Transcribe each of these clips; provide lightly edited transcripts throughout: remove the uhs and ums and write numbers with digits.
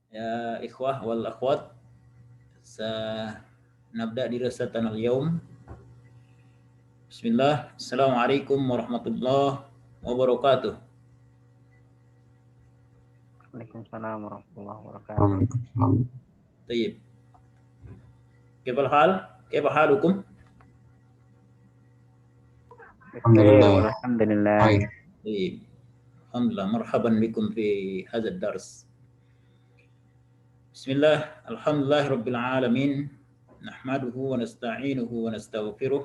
يا إخوة والأخوات، سنبدأ دراستنا اليوم. بسم الله. السلام عليكم ورحمة الله وبركاته. Waalaikumsalam warahmatullahi wabarakatuh. طيب، كيف الحال؟ كيف حالكم؟ Bikhair, alhamdulillah. طيب، الحمد لله. مرحبا بكم في هذا الدرس. بسم الله، الحمد لله رب العالمين، نحمده ونستعينه ونستغفره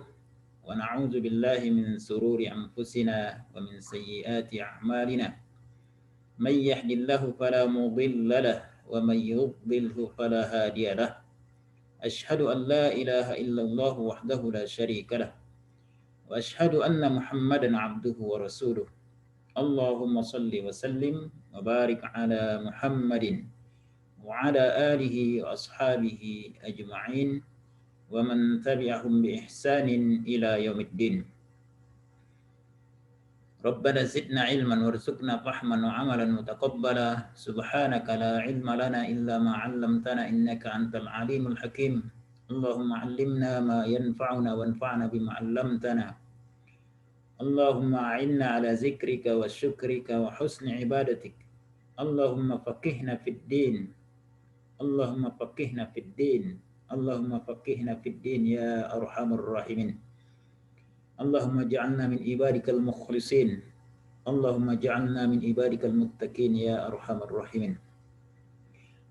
ونعوذ بالله من سرور أنفسنا ومن سيئات أعمالنا. من يهد الله فلا مضل له ومن يضلله فلا هادي له. أشهد أن لا إله إلا الله وحده لا شريك له، وأشهد أن محمدا عبده ورسوله. اللهم صل وسلم وبارك على محمد وعلى آله وأصحابه أجمعين ومن تبعهم بإحسان إلى يوم الدين. ربنا زدنا علما وارزقنا فهما وعملا متقبلا. سبحانك لا علم لنا إلا ما علمتنا إنك أنت العليم الحكيم. اللهم علمنا ما ينفعنا وانفعنا بما علمتنا. اللهم أعنا على ذكرك وشكرك وحسن عبادتك. اللهم فقهنا في الدين. اللهم فقهنا في الدين. اللهم فقهنا في الدين يا أرحم الراحمين. اللهم اجعلنا من عبادك المخلصين. اللهم اجعلنا من عبادك المتقين يا أرحم الراحمين.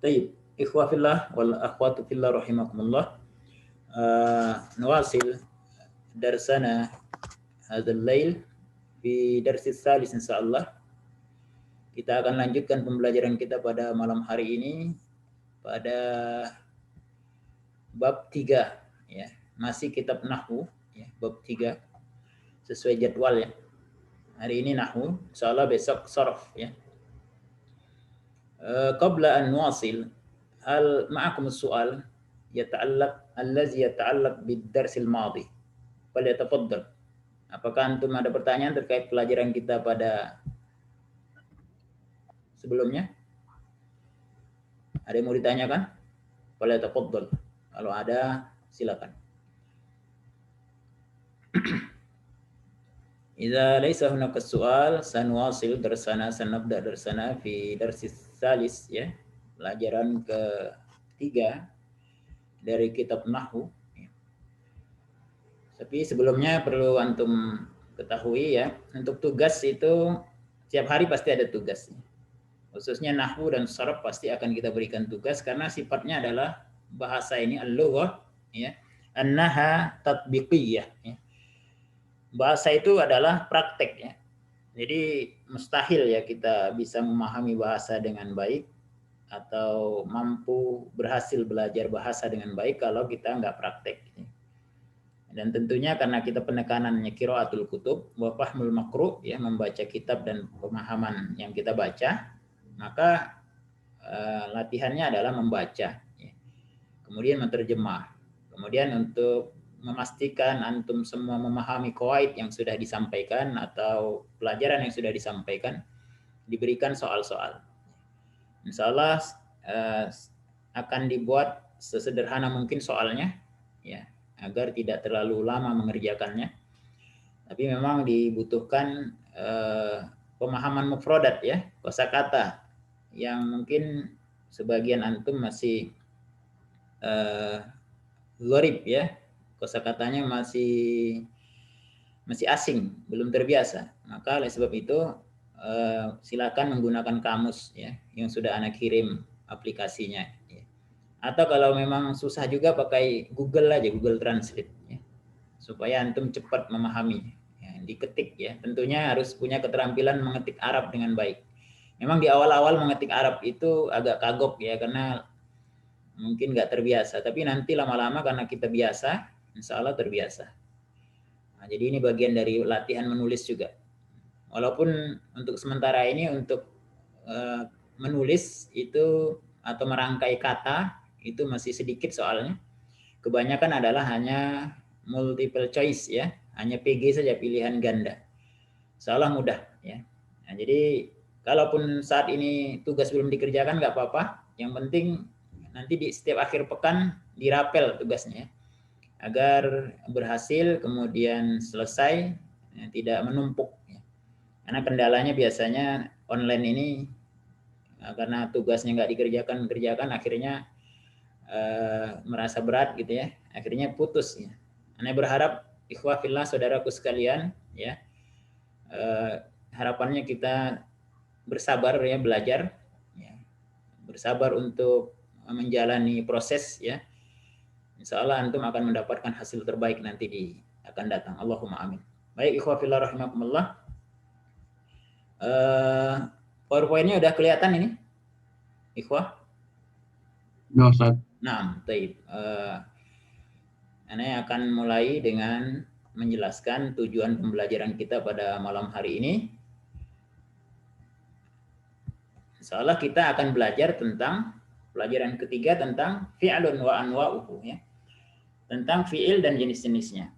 طيب، إخوة في الله والأخوات في الله رحمكم الله. نواصل درسنا هذا الليل في درس الثالث إن شاء الله. Kita akan lanjutkan pembelajaran kita pada malam hari ini pada bab 3 ya. Masih kitab Nahwu ya, bab 3 sesuai jadwal ya. Hari ini Nahwu, insyaallah besok Sarf ya. Qabla an nuwasil, hal ma'akum as-su'al allazi yata'allaq bid-dars al-madi. Falyatafaddal. Apakah antum ada pertanyaan terkait pelajaran kita pada sebelumnya? Ada yang mau ditanyakan? Falyatafaddal. Kalau ada, silakan. Idza laisa hunaka su'al, sanwasil darsana, sanabda darsana fi darsis salis ya. Pelajaran ke-3 dari kitab Nahwu. Tapi sebelumnya perlu antum ketahui ya, untuk tugas itu setiap hari pasti ada tugas. Khususnya Nahwu dan Sharaf pasti akan kita berikan tugas karena sifatnya adalah bahasa ini al-lughah ya, annaha tatbiqiyah ya. Bahasa itu adalah praktek ya. Jadi mustahil ya kita bisa memahami bahasa dengan baik atau mampu berhasil belajar bahasa dengan baik kalau kita nggak praktek. Dan tentunya karena kita penekanannya qiraatul kutub wa fahmul maqru ya, membaca kitab dan pemahaman yang kita baca, maka latihannya adalah membaca ya. Kemudian menerjemah. Kemudian untuk memastikan antum semua memahami qawaid yang sudah disampaikan atau pelajaran yang sudah disampaikan, diberikan soal-soal. Insyaallah akan dibuat sesederhana mungkin soalnya ya, agar tidak terlalu lama mengerjakannya. Tapi memang dibutuhkan pemahaman mufradat ya, kosakata yang mungkin sebagian antum masih gharib ya, kosakatanya masih asing, belum terbiasa. Maka oleh sebab itu silakan menggunakan kamus ya yang sudah Ana kirim aplikasinya ya. Atau kalau memang susah juga pakai Google aja, Google Translate ya. Supaya antum cepat memahami ya, diketik ya. Tentunya harus punya keterampilan mengetik Arab dengan baik. Memang di awal-awal mengetik Arab itu agak kagok ya, karena mungkin nggak terbiasa, tapi nanti lama-lama karena kita biasa, insya Allah terbiasa. Nah, jadi ini bagian dari latihan menulis juga. Walaupun untuk sementara ini untuk menulis itu atau merangkai kata itu masih sedikit soalnya. Kebanyakan adalah hanya multiple choice ya, hanya PG saja, pilihan ganda. Insya Allah mudah ya. Nah, jadi kalaupun saat ini tugas belum dikerjakan nggak apa-apa, Yang penting nanti di setiap akhir pekan dirapel tugasnya, agar berhasil kemudian selesai, tidak menumpuk. Karena kendalanya biasanya online ini karena tugasnya nggak dikerjakan akhirnya merasa berat gitu ya, akhirnya putus ya. Ana berharap ikhwah fillah saudaraku sekalian ya, harapannya kita bersabar ya, belajar ya, bersabar untuk menjalani proses ya. Insya Allah antum akan mendapatkan hasil terbaik nanti akan datang. Allahumma amin. Baik ikhwah fillah rahimakumullah. PowerPoint-nya udah kelihatan ini, ikhwah? Ya, Ustaz. Nah, baik. Ana akan mulai dengan menjelaskan tujuan pembelajaran kita pada malam hari ini. Insyaallah kita akan belajar tentang pelajaran ketiga tentang fi'lun wa anwa'uhu ya. Tentang fi'il dan jenis-jenisnya.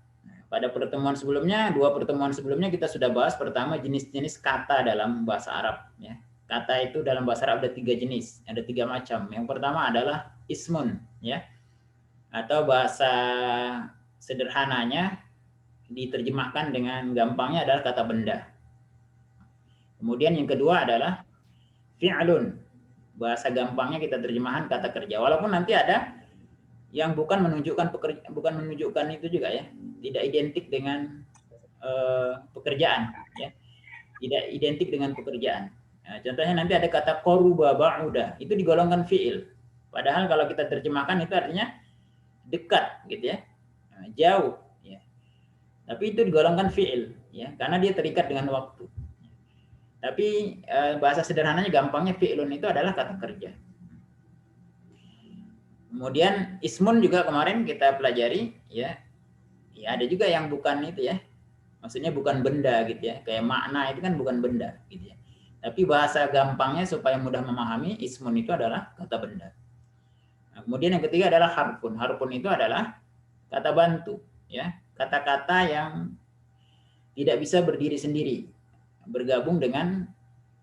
Pada pertemuan sebelumnya, dua pertemuan sebelumnya kita sudah bahas pertama jenis-jenis kata dalam bahasa Arab ya. Kata itu dalam bahasa Arab ada 3 jenis, ada 3 macam. Yang pertama adalah ismun ya. Atau bahasa sederhananya diterjemahkan dengan gampangnya adalah kata benda. Kemudian yang kedua adalah fi'lun. Bahasa gampangnya kita terjemahkan kata kerja. Walaupun nanti ada yang bukan menunjukkan itu juga ya. Tidak identik dengan pekerjaan ya. Tidak identik dengan pekerjaan. Nah, contohnya nanti ada kata qaruba ba'uda, itu digolongkan fi'il. Padahal kalau kita terjemahkan itu artinya dekat gitu ya. Nah, jauh ya. Tapi itu digolongkan fi'il ya, karena dia terikat dengan waktu. Tapi bahasa sederhananya gampangnya fi'lun itu adalah kata kerja. Kemudian ismun juga kemarin kita pelajari ya. Ya ada juga yang bukan itu ya. Maksudnya bukan benda gitu ya. Kayak makna itu kan bukan benda gitu ya. Tapi bahasa gampangnya supaya mudah memahami, ismun itu adalah kata benda. Nah, kemudian yang ketiga adalah harfun. Harfun itu adalah kata bantu ya. Kata-kata yang tidak bisa berdiri sendiri, bergabung dengan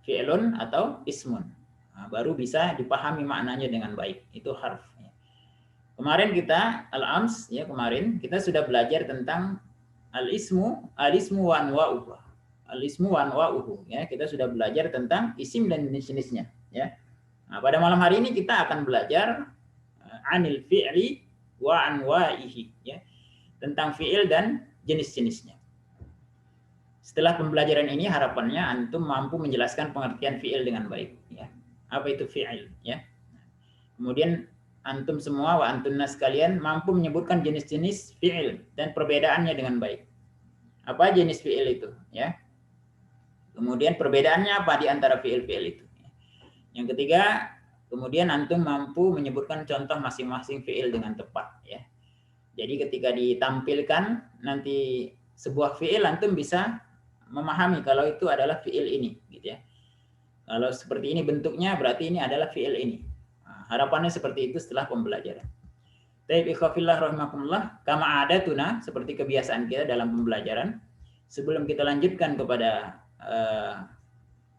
fi'lun atau ismun. Nah, baru bisa dipahami maknanya dengan baik. Itu harf. Kemarin kita al-ams ya, kemarin kita sudah belajar tentang al-ismu wa anwa'uhu. Al-ismu wa anwa'uhu ya, kita sudah belajar tentang isim dan jenis-jenisnya ya. Nah, pada malam hari ini kita akan belajar anil fi'li wa anwa'ihi ya. Tentang fi'il dan jenis-jenisnya. Setelah pembelajaran ini harapannya antum mampu menjelaskan pengertian fi'il dengan baik ya. Apa itu fi'il ya? Kemudian antum semua wa antunna sekalian mampu menyebutkan jenis-jenis fi'il dan perbedaannya dengan baik. Apa jenis fi'il itu ya? Kemudian perbedaannya apa di antara fi'il-fi'il itu? Yang ketiga, kemudian antum mampu menyebutkan contoh masing-masing fi'il dengan tepat ya. Jadi ketika ditampilkan nanti sebuah fi'il antum bisa memahami kalau itu adalah fi'il ini gitu ya. Kalau seperti ini bentuknya berarti ini adalah fi'il ini. Nah, harapannya seperti itu setelah pembelajaran. Taib ikhwafillah rahimakumullah, kama adatuna seperti kebiasaan kita dalam pembelajaran. Sebelum kita lanjutkan kepada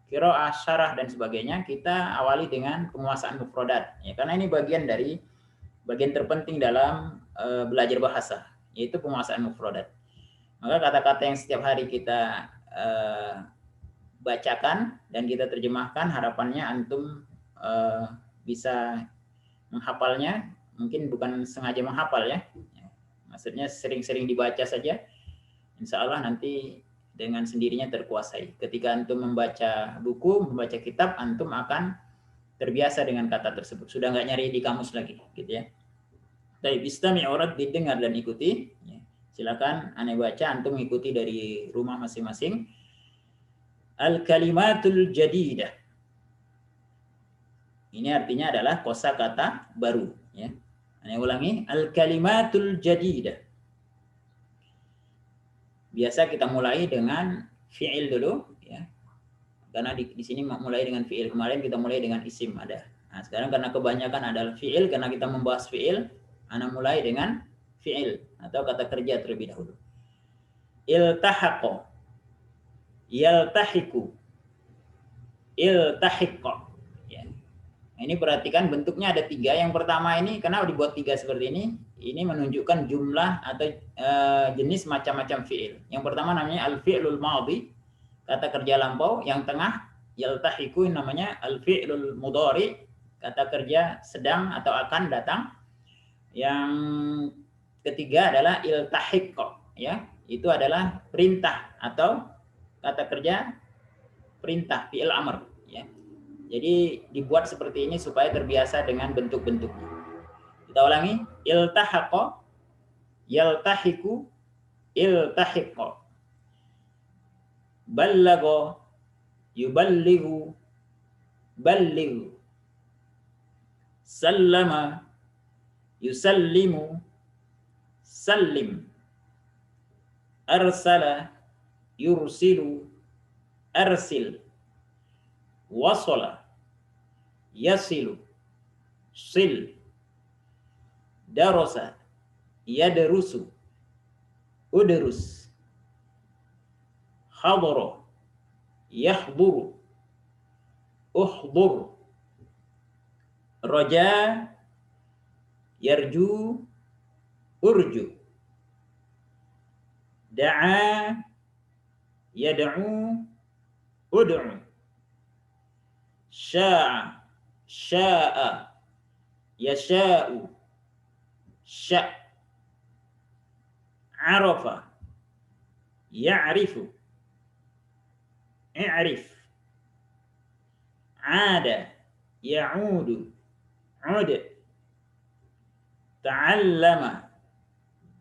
qiraah, syarah dan sebagainya, kita awali dengan penguasaan mufradat ya, karena ini bagian terpenting dalam belajar bahasa, yaitu penguasaan mufradat. Maka kata-kata yang setiap hari kita bacakan dan kita terjemahkan, harapannya antum bisa menghafalnya. Mungkin bukan sengaja menghafal ya, maksudnya sering-sering dibaca saja, insya Allah nanti dengan sendirinya terkuasai. Ketika antum membaca buku, membaca kitab, antum akan terbiasa dengan kata tersebut. Sudah nggak nyari di kamus lagi, gitu ya. Baik, istami'u urad, didengar dan ikuti. Ya. Silakan aneh baca, antum ikuti dari rumah masing-masing. Al-kalimatul jadidah. Ini artinya adalah kosakata baru. Ya. Aneh ulangi, al-kalimatul jadidah. Biasa kita mulai dengan fi'il dulu ya. Karena di sini mulai dengan fi'il. Kemarin kita mulai dengan isim ada. Nah, sekarang karena kebanyakan adalah fi'il, karena kita membahas fi'il, ana mulai dengan fi'il atau kata kerja terlebih dahulu. Iltahaqa, yaltahiku, iltahiqa ya. Ini perhatikan bentuknya ada 3. Yang pertama ini kenapa dibuat 3 seperti ini? Ini menunjukkan jumlah atau jenis macam-macam fi'il. Yang pertama namanya al-fi'lul madhi, kata kerja lampau. Yang tengah yaltahiku namanya al-fi'lul mudhari, kata kerja sedang atau akan datang. Yang ketiga adalah iltahiq, ya. Itu adalah perintah atau kata kerja perintah, fi'il amr, ya. Jadi dibuat seperti ini supaya terbiasa dengan bentuk-bentuknya. Kita ulangi, iltahaqa, yaltahiku, iltahiqa. Ballago, yuballighu, ballighu. Sallama, yusallimu, sallim. Arsala, yursilu, arsil. Wasala, yasilu, sil. Darasa, yadrusu, udrus. Hadara, yahduru, uhdur. Raja, yarju, urju. Da'a, yad'u, ud'u. Sya'a, sya'a, yasha'u, sya'. Arafa, ya'rifu, i'rif. Ada, ya'udu, ud. Ta'allama,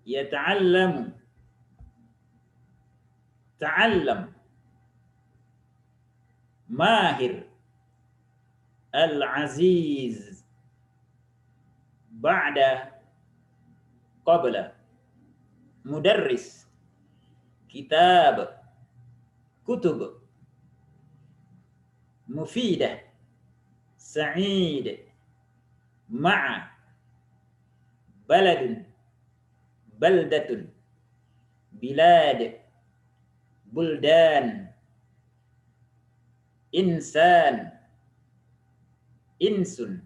yata'allamu, ta'allam. Mahir, al-aziz, ba'da, qabla. Mudarris, kitab, kutub. Mufidah, sa'id, ma'a. Baladun, baldatun, bilad, buldan. Insan, insun.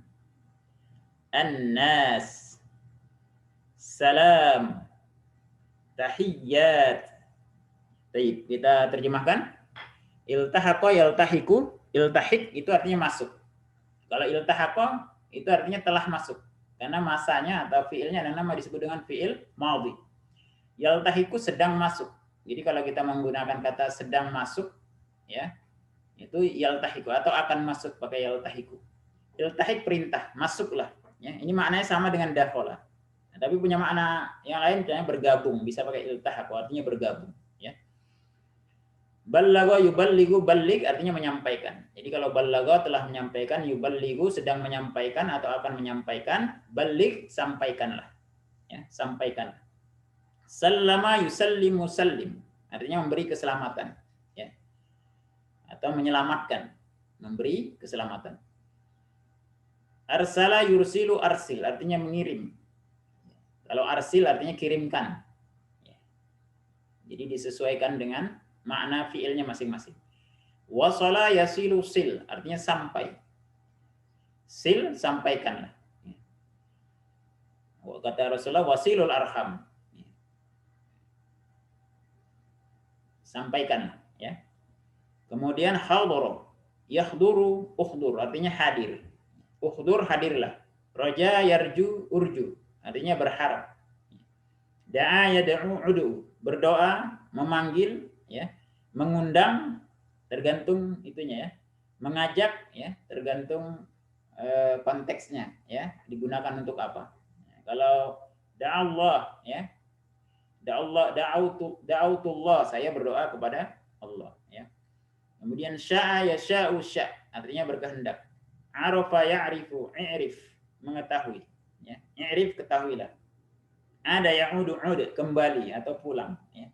Annas, salam, tahiyyat. Baik, kita terjemahkan. Iltahaqa, yaltahiku. Iltahik itu artinya masuk. Kalau iltahaqa itu artinya telah masuk. Karena masanya atau fiilnya ada nama disebut dengan fiil madhi. Yaltahiku sedang masuk. Jadi kalau kita menggunakan kata sedang masuk, ya, itu yaltahiku atau akan masuk pakai yaltahiku. Iltahik perintah, masuklah. Ya, ini maknanya sama dengan dakhala. Nah, tapi punya makna yang lain, misalnya bergabung, bisa pakai iltahaq, artinya bergabung. Ya. Ballagha, yuballighu, balligh artinya menyampaikan. Jadi kalau ballagha telah menyampaikan, yuballighu sedang menyampaikan atau akan menyampaikan, balligh sampaikanlah. Ya, sampaikanlah. Sallama, yusallimu, sallim artinya memberi keselamatan. Ya. Atau menyelamatkan, memberi keselamatan. Arsala, yursilu, arsil artinya mengirim. Kalau arsil artinya kirimkan. Jadi disesuaikan dengan makna fiilnya masing-masing. Wasala, yasilu, sil artinya sampai. Sil sampaikanlah. Kata Rasulullah, wasilul arham. Sampaikanlah, ya. Kemudian hadara, yahduru, ukhdur artinya hadir. Ukhdur hadirlah. Raja, yarju, urju artinya berharap. Da'a, yad'u, ud'u berdoa, memanggil, ya. Mengundang tergantung itunya, ya. Mengajak, ya, tergantung konteksnya, ya, digunakan untuk apa. Kalau da'allah, ya. Da'autullah, saya berdoa kepada Allah, ya. Kemudian sya'a, yasha'u, sya' artinya berkehendak. Arafa, ya'rifu, i'rif mengetahui, ya. I'rif ketahuilah. Ada ya'udu, ud kembali atau pulang, ya.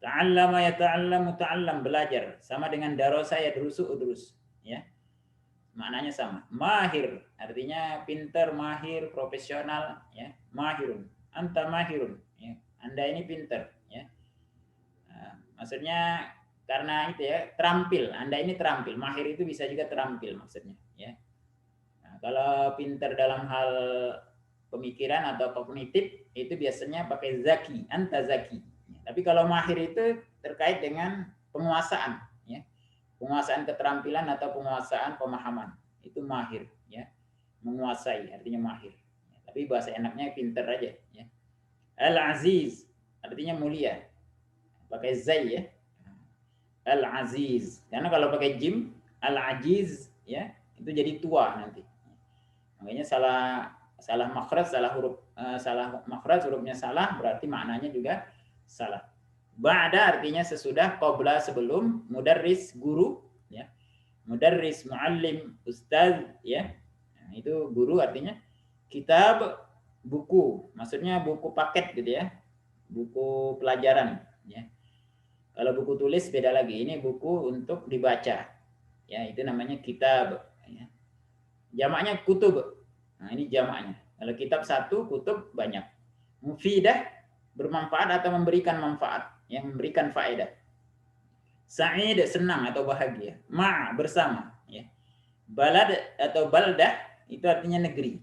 Ta'allama, yata'allamu, ta'allam belajar, sama dengan darasa, yadrusu, udrus, ya. Maknanya sama. Mahir artinya pintar, mahir, profesional, ya. Mahirun, anta mahirun, ya. Anda ini pintar, ya. Nah, maksudnya karena itu, ya, terampil. Anda ini terampil. Mahir itu bisa juga terampil maksudnya, ya. Kalau pintar dalam hal pemikiran atau kognitif itu biasanya pakai zaki, anta zaki. Tapi kalau mahir itu terkait dengan penguasaan, ya. Penguasaan keterampilan atau penguasaan pemahaman. Itu mahir, ya. Menguasai artinya mahir. Tapi bahasa enaknya pintar aja, ya. Al-Aziz artinya mulia. Pakai zai, ya. Al-Aziz. Karena kalau pakai jim, Al-Ajiz, ya, itu jadi tua nanti. Makanya salah makhraj, salah makhraj, hurufnya salah, berarti maknanya juga salah. Ba'da artinya sesudah, qabla sebelum, mudarris guru, ya. Mudarris, muallim, ustaz, ya. Nah, itu guru artinya. Kitab buku, maksudnya buku paket gitu ya. Buku pelajaran, ya. Kalau buku tulis beda lagi. Ini buku untuk dibaca. Ya, itu namanya kitab, ya. Jamaknya kutub. Nah, ini jamaknya. Kalau kitab satu, kutub banyak. Mufidah, bermanfaat atau memberikan manfaat, yang memberikan faedah. Sa'id, senang atau bahagia. Ma, bersama, ya. Balad atau baldah itu artinya negeri.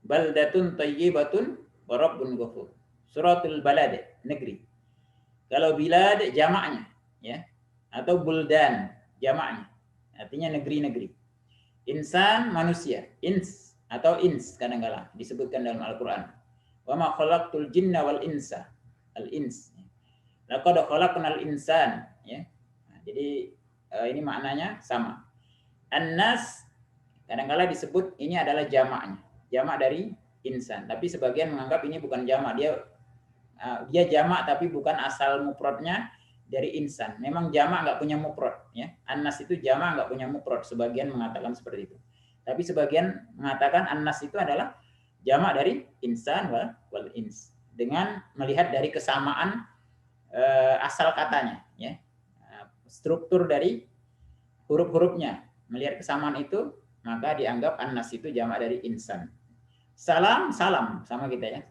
Baldatun thayyibatun wa rabbun ghafur. Suratul balad, negeri. Kalau bilad jamaknya, ya. Atau buldan jamaknya. Artinya negeri-negeri. Insan, manusia. Ins atau ins kadang-kala disebutkan dalam Al-Qur'an. Wa ma khalaqtul jinna wal insa. Al-ins. Laqad khalaqnal insan, ya. Nah, jadi ini maknanya sama. An-nas kadang-kala disebut ini adalah jamaknya. Jamak dari insan, tapi sebagian menganggap ini bukan jamak. Dia jamak tapi bukan asal mufradnya dari insan. Memang jamak nggak punya mufrad, ya. An-nas itu jamak nggak punya mufrad. Sebagian mengatakan seperti itu. Tapi sebagian mengatakan an-nas itu adalah jamak dari insan wal ins. Dengan melihat dari kesamaan asal katanya, ya. Struktur dari huruf-hurufnya. Melihat kesamaan itu, maka dianggap an-nas itu jamak dari insan. Salam, salam sama kita, ya.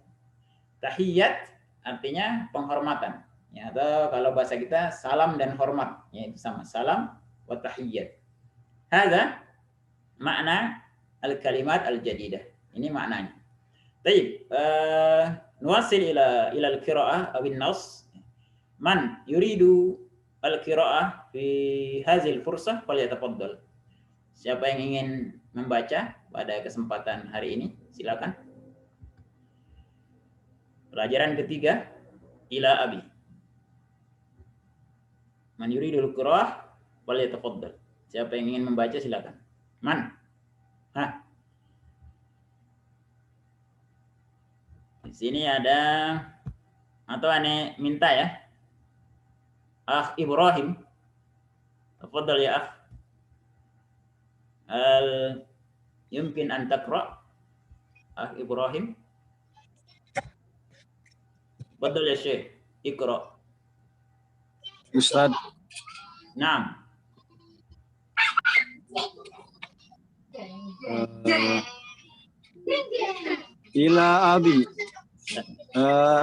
Tahiyat artinya penghormatan, ya, atau kalau bahasa kita salam dan hormat, ya, itu sama. Salam wa tahiyyat. Hadza makna al-kalimat al-jadidah. Ini maknanya. Baik, nuwasil ila al-qiraah aw an-nas. Man yuridu al-qiraah fi hadhihi al-fursah falyatafaddal. Siapa yang ingin membaca pada kesempatan hari ini, silakan. Pelajaran ketiga, ila abi. Man yuridul qiraah falyatafaddal. Siapa yang ingin membaca silakan. Man? Hah? Di sini ada, atau aneh minta, ya. Akh Ibrahim. Tafaddal ya akh. Yumkin an taqra. Akh Ibrahim. Tafaddal ya Syekh. Iqra. Ustaz. Naam. Ila abi.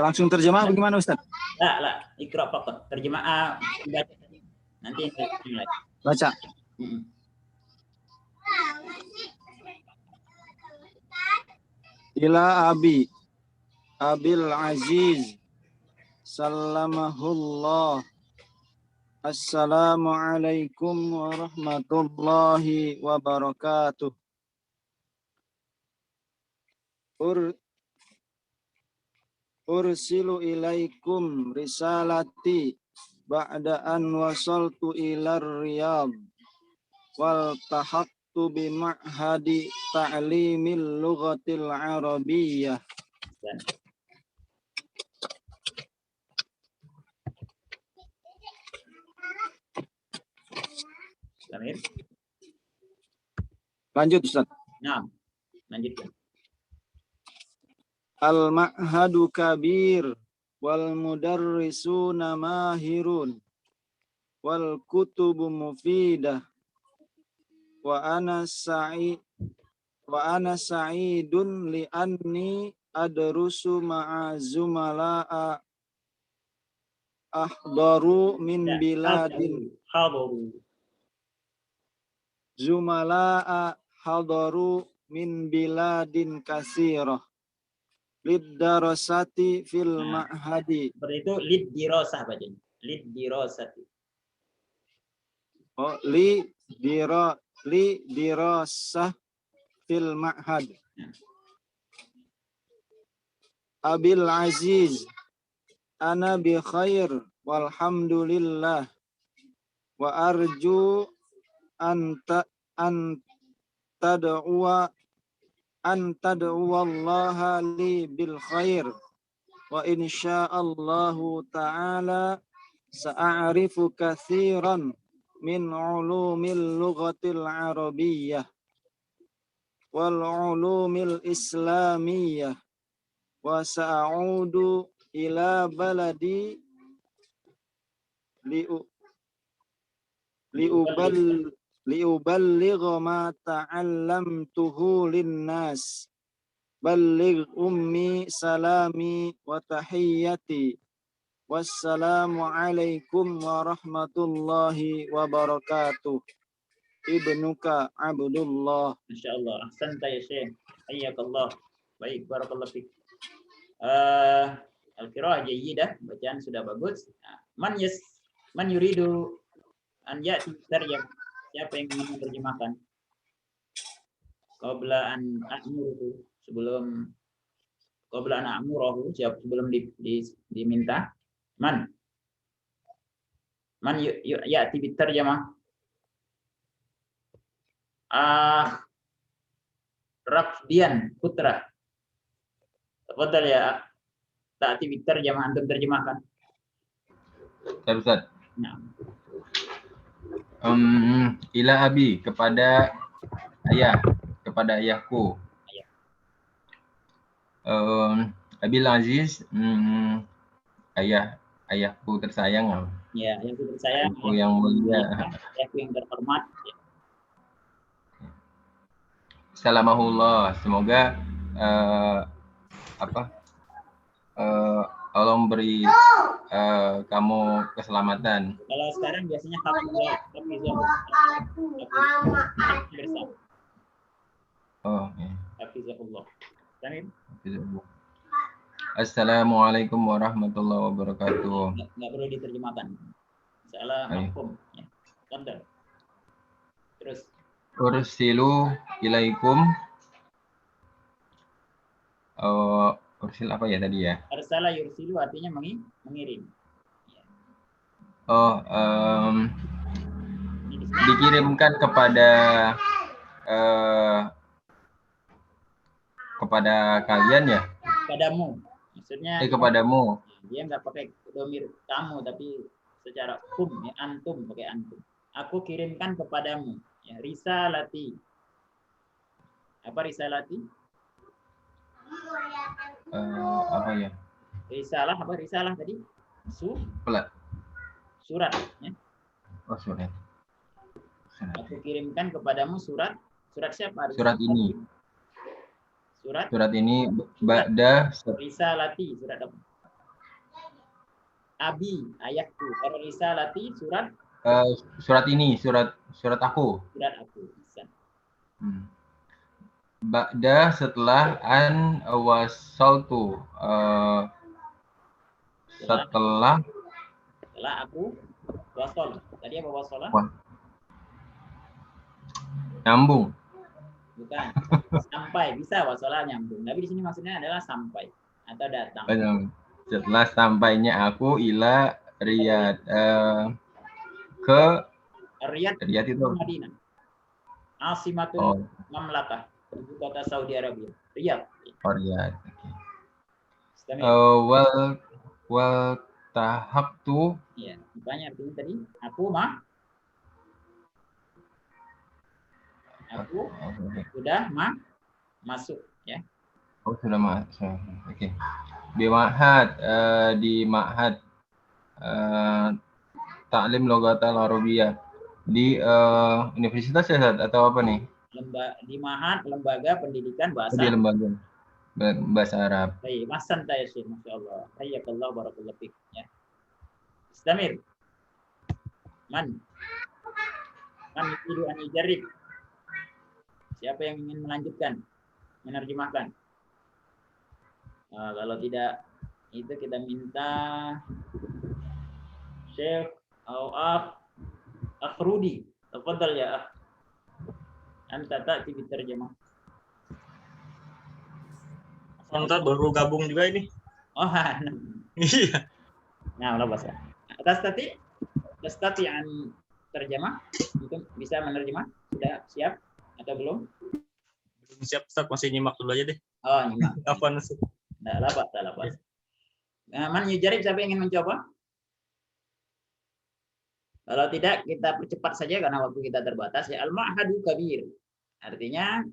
Langsung terjemah bagaimana Ustaz? La, Iqra faqat. Terjemah baca. Nanti yang lain. Baca. Ila abi Abil Aziz sallamahullah. Assalamualaikum warahmatullahi wabarakatuh. Ursilu ilaikum risalati ba'da an wasaltu ilar Riyadh wal tahaqtu bi ma'hadi ta'limil lughatil arabiyyah. Lanjut Ustaz. Nah, lanjutkan. Al-ma'hadu kabir wal mudarrisuna mahirun wal kutubu mufidah wa ana sa'idun li anni adrusu ma'a zumala'a ahdaru min biladin hadaru. Zumala'a hadaru min biladin katsirah lid-darasati fil Nah. ma'hadi. Seperti itu lid dirosah bacanya. Lid dirosati. Oh, li dirasah fil ma'had. Abil Aziz, ana bi khair walhamdulillah wa arju an tad'uwa Allah li bil khair wa insyaallahu ta'ala sa'arifu katsiran min ulumil lughatil arabiyyah wal ulumil islamiyah wa sa'udu ila baladi liuballigha ma ta'allamtuhu linnas. Balligh ummi salami wa tahiyyati. Wassalamu alaikum warahmatullahi wabarakatuh. Ibnuka Abdullah. Masya Allah. Ahsanta ya Syekh. Hayyakallah. Baik, barakallahu fiik. Al-qiraah jayyidah, bacaan sudah bagus. Man yuridu an ya'ti tarjam. Siapa yang ingin menerjemahkan? Qabla an a'muruhu, sebelum qabla an a'muruhu, sebelum diminta. Man ya'ti bitarjamah. Rafdian Putra. Tafadhal ya. Ta'ti bitarjamah, antum terjemahkan. Ya Ustaz. Nah. Ila abi, kepada ayah, kepada ayahku. Abil Aziz, ayahku tersayang. Ya, ayahku tersayang, ayahku yang mulia, ayahku yang terhormat. Ya. Salamahullah, semoga Allah memberi kamu keselamatan. Kalau sekarang biasanya hafizah. Oh, ya. Hafizahullah. Assalamualaikum warahmatullahi wabarakatuh. Nggak perlu diterjemahkan. Salah mafhum. Ya. Tafadhal. Terus. Ursilu ilaikum. Ursil apa ya tadi ya? Arsala yursilu artinya mengirim. Ya. Oh, dikirimkan kepada kalian ya? Kepadamu. Maksudnya kepadamu. Dia nggak pakai domir kamu, tapi secara ya, antum, pakai antum. Aku kirimkan kepadamu. Ya, risalati. Apa risalati? Apa ya? Risalah apa risalah tadi? Surat. Ya. Oh, surat. Aku kirimkan kepadamu surat. Surat siapa? Surat ini. Surat ini ba'da risalati, surat apa? Abi, ayahku. Kalau risalati surat surat ini, surat aku. Surat aku. Bisa. Ba'da setelah an wasaltu, setelah aku wasol. Tadi apa wasolah? Nyambung. Bukan. Sampai, bisa wasolah nyambung. Tapi di sini maksudnya adalah sampai atau datang. Setelah sampainya aku ila Riyadh, ke Riyadh itu Madinah. Asimatul Mamlakah, ibu kota Saudi Arabia. Riyadh. Oh, Riyadh. Okay. Wal tahaqtu. Iya, banyak artinya tadi. Aku sudah masuk ya. Oh, sudah masuk. Oke. Di ma'had, di ma'had Ta'lim Lughatal Arabiyyah di universitas ya atau apa nih? Di ma'had, lembaga pendidikan bahasa. Di lembaga bahasa Arab. Baik, Masan Tayyib, masyaallah. Hayyakallah barakallahu fiik ya. Istamir. Man yuridu an yujarrib. Siapa yang ingin melanjutkan, menerjemahkan? Kalau tidak, itu kita minta Syekh atau Akh Rudi. Tafadhal ya Akh. Anta ta'ti biterjemah. Anta baru gabung juga ini. Oh, Iya. nah, udah bahasa. Tastati an terjemah? Untuk bisa menerjemah? Sudah siap atau belum? Belum siap, Ustaz. Masih nyimak dulu aja deh. Oh, nyimak. Apa nasi? Tidak lapas. Man yujarib, siapa yang ingin mencoba? Kalau tidak, kita percepat saja karena waktu kita terbatas. Ya, al-ma'hadu kabir. Artinya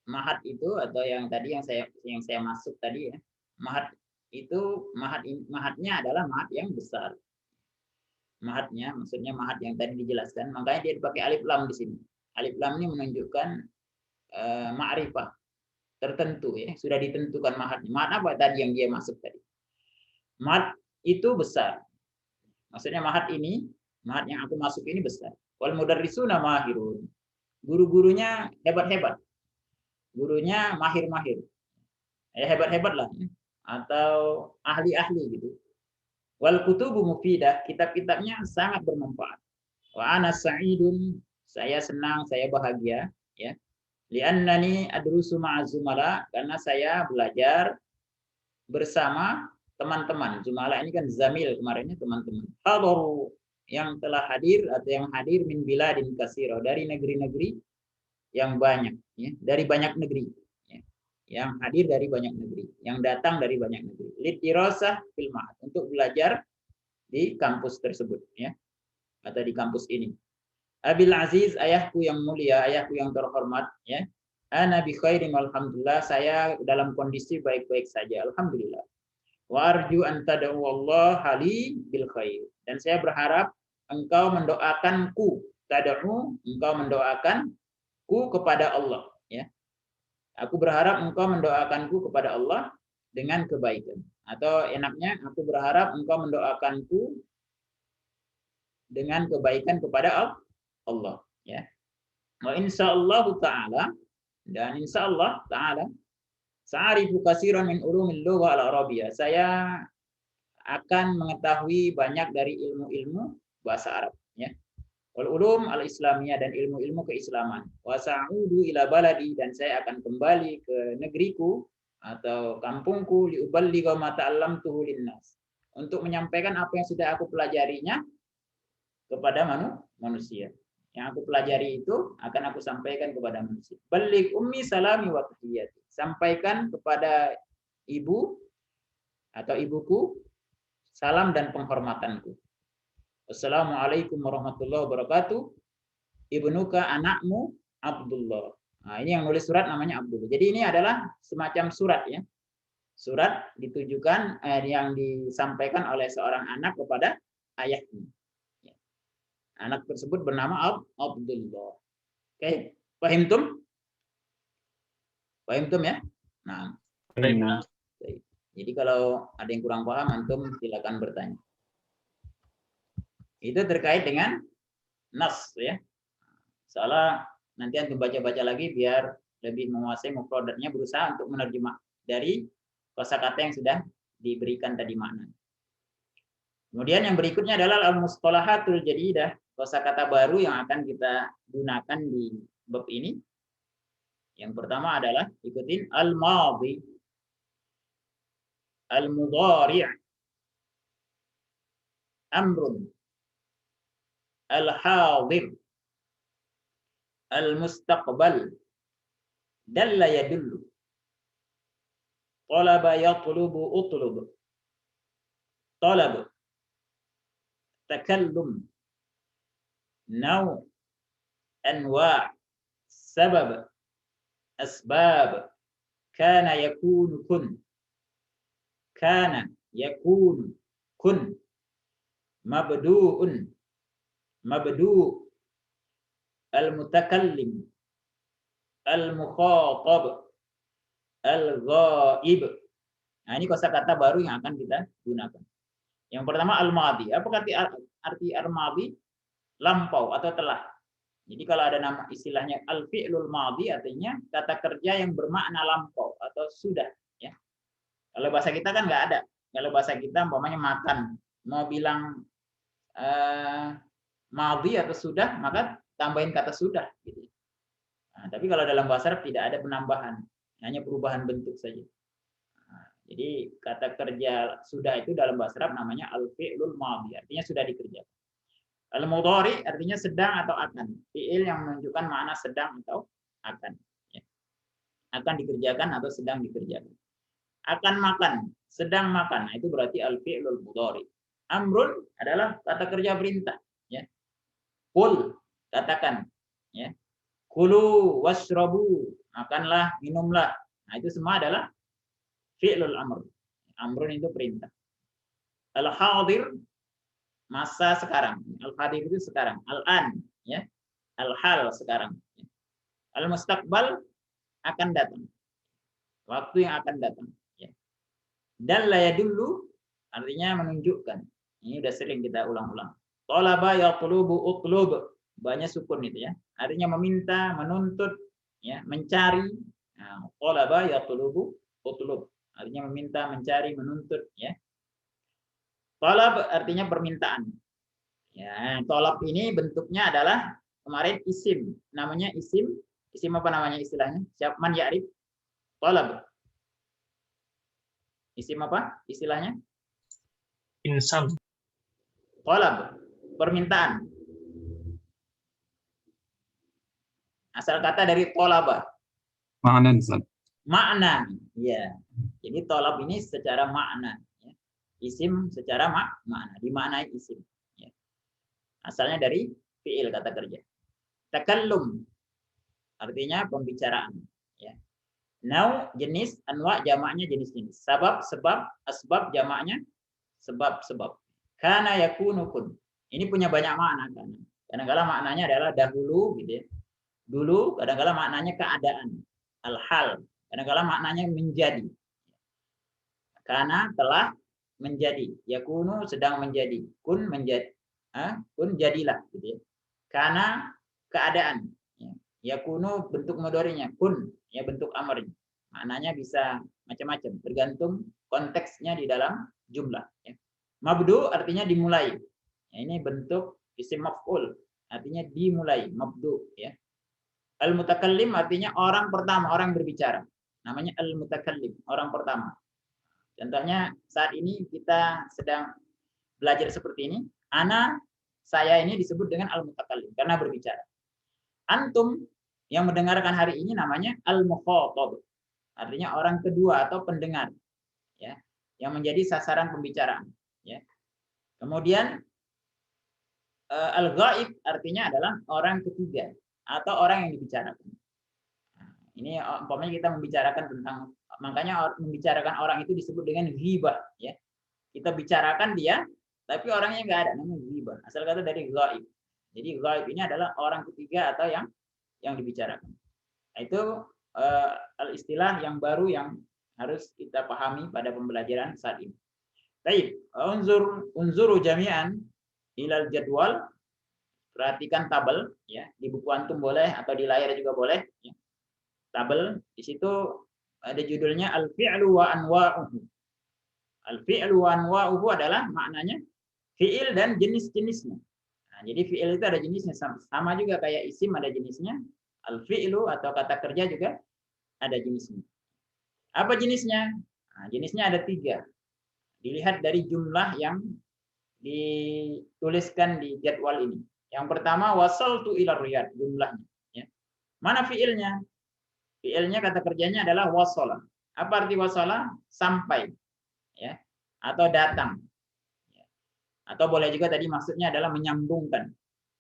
mahat itu atau yang tadi yang saya masuk tadi ya. Mahat itu mahatnya adalah mahat yang besar. Mahatnya maksudnya mahat yang tadi dijelaskan, makanya dia dipakai alif lam di sini. Alif lam ini menunjukkan ma'rifah tertentu ya, sudah ditentukan mahatnya. Mahat apa tadi yang dia masuk tadi? Mahat itu besar. Maksudnya mahat ini, mahat yang aku masuk ini besar. Wal mudarrisuna mahirun. Guru-gurunya hebat-hebat. Gurunya mahir-mahir. Ya hebat-hebat lah ya. Atau ahli-ahli gitu. Wal kutubu mufidah, kitab-kitabnya sangat bermanfaat. Wa ana sa'idun, saya senang, saya bahagia ya. Li'annani adrusu ma'azumala, karena saya belajar bersama teman-teman. Zumala ini kan zamil kemarinnya teman-teman. Hadaru, yang telah hadir atau yang hadir min biladin katsira, dari negeri-negeri yang banyak ya, dari banyak negeri ya. Yang hadir dari banyak negeri, yang datang dari banyak negeri. Lidirasah fil ma'had, untuk belajar di kampus tersebut ya, atau di kampus ini. Abil Aziz, ayahku yang mulia, ayahku yang terhormat ya. Ana bi khairin walhamdulillah, saya dalam kondisi baik-baik saja, alhamdulillah. Wa arju an tad'u Allah hali bil khair, dan saya berharap engkau mendoakanku, tad'u, engkau mendoakanku kepada Allah ya. Aku berharap engkau mendoakanku kepada Allah dengan kebaikan, atau enaknya aku berharap engkau mendoakanku dengan kebaikan kepada Allah ya. Wa insyaallah taala, dan insyaallah taala sa'arifu katsiran min ulumil lughah al-arabiyyah, saya akan mengetahui banyak dari ilmu-ilmu bahasa Arab ya. Wal ulum al-islamiyah, dan ilmu-ilmu keislaman. Wa sa'udu ila baladi, dan saya akan kembali ke negeriku atau kampungku, li uballigha ma ta'allamtuhu linnas, untuk menyampaikan apa yang sudah aku pelajarinya kepada manusia. Yang aku pelajari itu akan aku sampaikan kepada manusia. Balligh ummi salami wa tahiyyati, sampaikan kepada ibu atau ibuku salam dan penghormatanku. Assalamualaikum warahmatullahi wabarakatuh. Ibnuka, anakmu Abdullah. Nah, ini yang nulis surat namanya Abdullah. Jadi ini adalah semacam surat ya. Surat ditujukan yang disampaikan oleh seorang anak kepada ayahnya. Anak tersebut bernama Abdullah. Oke, pahimtum? Pahimtum ya? Nah, jadi kalau ada yang kurang paham, antum silakan bertanya. Itu terkait dengan nas ya. Soalnya nanti antum baca-baca lagi biar lebih menguasai mufradatnya, berusaha untuk menerjemah dari kosakata yang sudah diberikan tadi makna. Kemudian yang berikutnya adalah al-mustalahatul jadidah, kosakata baru yang akan kita gunakan di bab ini. Yang pertama adalah ikutin al-madhi, al-mudhari', amrun, al-hadir, al-mustaqbal, dalla yadullu, talaba yatlubu utlub, talab, takallum, naw, anwa', sabab, asbab, kana yakunu kun, kana yakunu kun, mabdu'un, mabdu', al-mutakallim, al-mukhatab, al-ghaib. Nah, ini kosakata baru yang akan kita gunakan. Yang pertama al-madhi. Apa arti al-madhi? Lampau atau telah. Jadi kalau ada nama istilahnya al-fi'lul madhi artinya kata kerja yang bermakna lampau atau sudah. Ya. Kalau bahasa kita kan nggak ada. Kalau bahasa kita umpamanya makan, mau bilang madhi atau sudah, maka tambahin kata sudah. Gitu. Nah, tapi kalau dalam bahasa Arab tidak ada penambahan, hanya perubahan bentuk saja. Nah, jadi kata kerja sudah itu dalam bahasa Arab namanya al-fi'lul madhi, artinya sudah dikerjakan. Al-mudhari artinya sedang atau akan. Fi'il yang menunjukkan makna sedang atau akan. Ya. Akan dikerjakan atau sedang dikerjakan. Akan makan, sedang makan. Nah, itu berarti al-fi'lul mudhari. Amrun adalah kata kerja perintah. Ya. Qul, katakan. Ya. Kulu washrabu, makanlah, minumlah. Nah, itu semua adalah fi'lul amr. Amrun itu perintah. Al-hadir, masa sekarang. Al-hadir itu sekarang. Al-an, ya. Al-hal sekarang. Al-mustaqbal akan datang. Waktu yang akan datang. Ya. Dalla yadullu artinya menunjukkan. Ini udah sering kita ulang-ulang. Talaba yatlubu utlub. Banyak sukun itu ya. Artinya meminta, menuntut, ya, mencari. Nah, talaba yatlubu utlub. Artinya meminta, mencari, menuntut, ya. Talab artinya permintaan. Ya, talab ini bentuknya adalah kemarin isim. Namanya isim. Isim apa namanya istilahnya? Siapa man ya'rif? Talab. Isim apa istilahnya? Insan. Talab. Permintaan. Asal kata dari talaba. Makna Ustaz. Makna. Ya. Jadi talab ini secara makna. Isim secara makna, dimaknai isim. Ya. Asalnya dari fi'il kata kerja. Takallum artinya pembicaraan. Ya. Nau jenis, anwa jamaknya jenis-jenis. Sabab, sebab, asbab jamaknya sebab-sebab. Kana yakunu kun. Ini punya banyak makna kan. Kadang-kadang maknanya adalah dahulu gitu ya. Dulu, kadang-kadang maknanya keadaan. Al-hal, kadang-kadang maknanya menjadi. Karena telah menjadi, yakunu sedang menjadi, kun menjadi, kun jadilah, gitu ya. Karena keadaan, ya. Yakunu bentuk mudhari'nya, kun ya bentuk amarnya. Maknanya bisa macam-macam, tergantung konteksnya di dalam jumlah. Ya. Mabdu artinya dimulai. Ya, ini bentuk isim maf'ul, artinya dimulai, mabdu. Ya. Al-mutakallim artinya orang pertama, orang berbicara. Namanya al-mutakallim, orang pertama. Contohnya saat ini kita sedang belajar seperti ini. Saya ini disebut dengan al-mutakallim karena berbicara. Antum yang mendengarkan hari ini namanya al-mukhatab. Artinya orang kedua atau pendengar. Ya, yang menjadi sasaran pembicaraan. Ya. Kemudian al-ghaib artinya adalah orang ketiga atau orang yang dibicarakan. Ini umpamanya kita membicarakan tentang, makanya membicarakan orang itu disebut dengan ghibah, ya. Kita bicarakan dia, tapi orangnya nggak ada, namanya ghibah. Asal kata dari ghaib. Jadi ghaib ini adalah orang ketiga atau yang dibicarakan. Nah, itu istilah yang baru yang harus kita pahami pada pembelajaran saat ini. Baik, unzuru jami'an ilal jadwal. Perhatikan tabel, ya. Di buku antum boleh atau di layar juga boleh, ya. Tabel di situ ada judulnya al-fi'lu wa anwa'uhu. Al-fi'lu wa anwa'uhu adalah maknanya fi'il dan jenis-jenisnya. Nah, jadi fi'il itu ada jenisnya, sama juga kayak isim ada jenisnya. Al-fi'lu atau kata kerja juga ada jenisnya. Apa jenisnya? Nah, jenisnya ada 3. Dilihat dari jumlah yang dituliskan di jadwal ini. Yang pertama wasaltu ila riyad, jumlahnya. Ya. Mana fi'ilnya? Fi'ilnya kata kerjanya adalah wasala. Apa arti wasala? Sampai, ya, atau datang. Ya. Atau boleh juga tadi maksudnya adalah menyambungkan.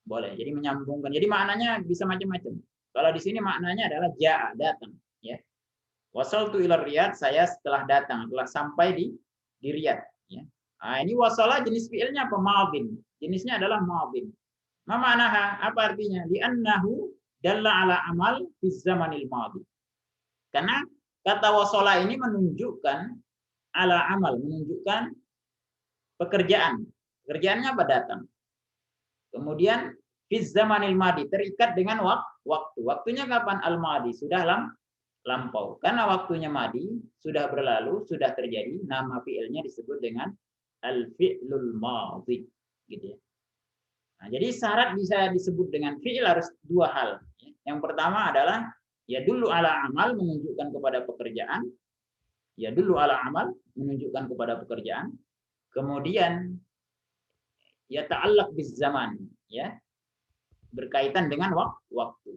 Boleh. Jadi menyambungkan. Jadi maknanya bisa macam-macam. Kalau di sini maknanya adalah ja'a, datang, ya. Wasaltu ila riyad, saya setelah datang, telah sampai di Riyadh, ya. Nah, ini wasala jenis fi'ilnya apa? Madin. Jenisnya adalah madin. Ma ma'naha? Apa artinya? Li'annahu dalla ala amal fi zamanil madhi. Karena kata wasala ini menunjukkan ala amal, menunjukkan pekerjaan. Pekerjaannya apa? Datang. Kemudian Fi zamanil madi, terikat dengan waktu. Waktunya kapan? Al-madi, sudah lampau. Karena waktunya madi, sudah berlalu, sudah terjadi, nama fi'ilnya disebut dengan al-fi'lul madhi. Gitu ya. Nah, jadi syarat bisa disebut dengan fi'il harus dua hal. Yang pertama adalah ya dulu ala amal, menunjukkan kepada pekerjaan. Ya dulu ala amal, menunjukkan kepada pekerjaan. Kemudian ya ta'allaq biz zaman, ya. Berkaitan dengan waktu.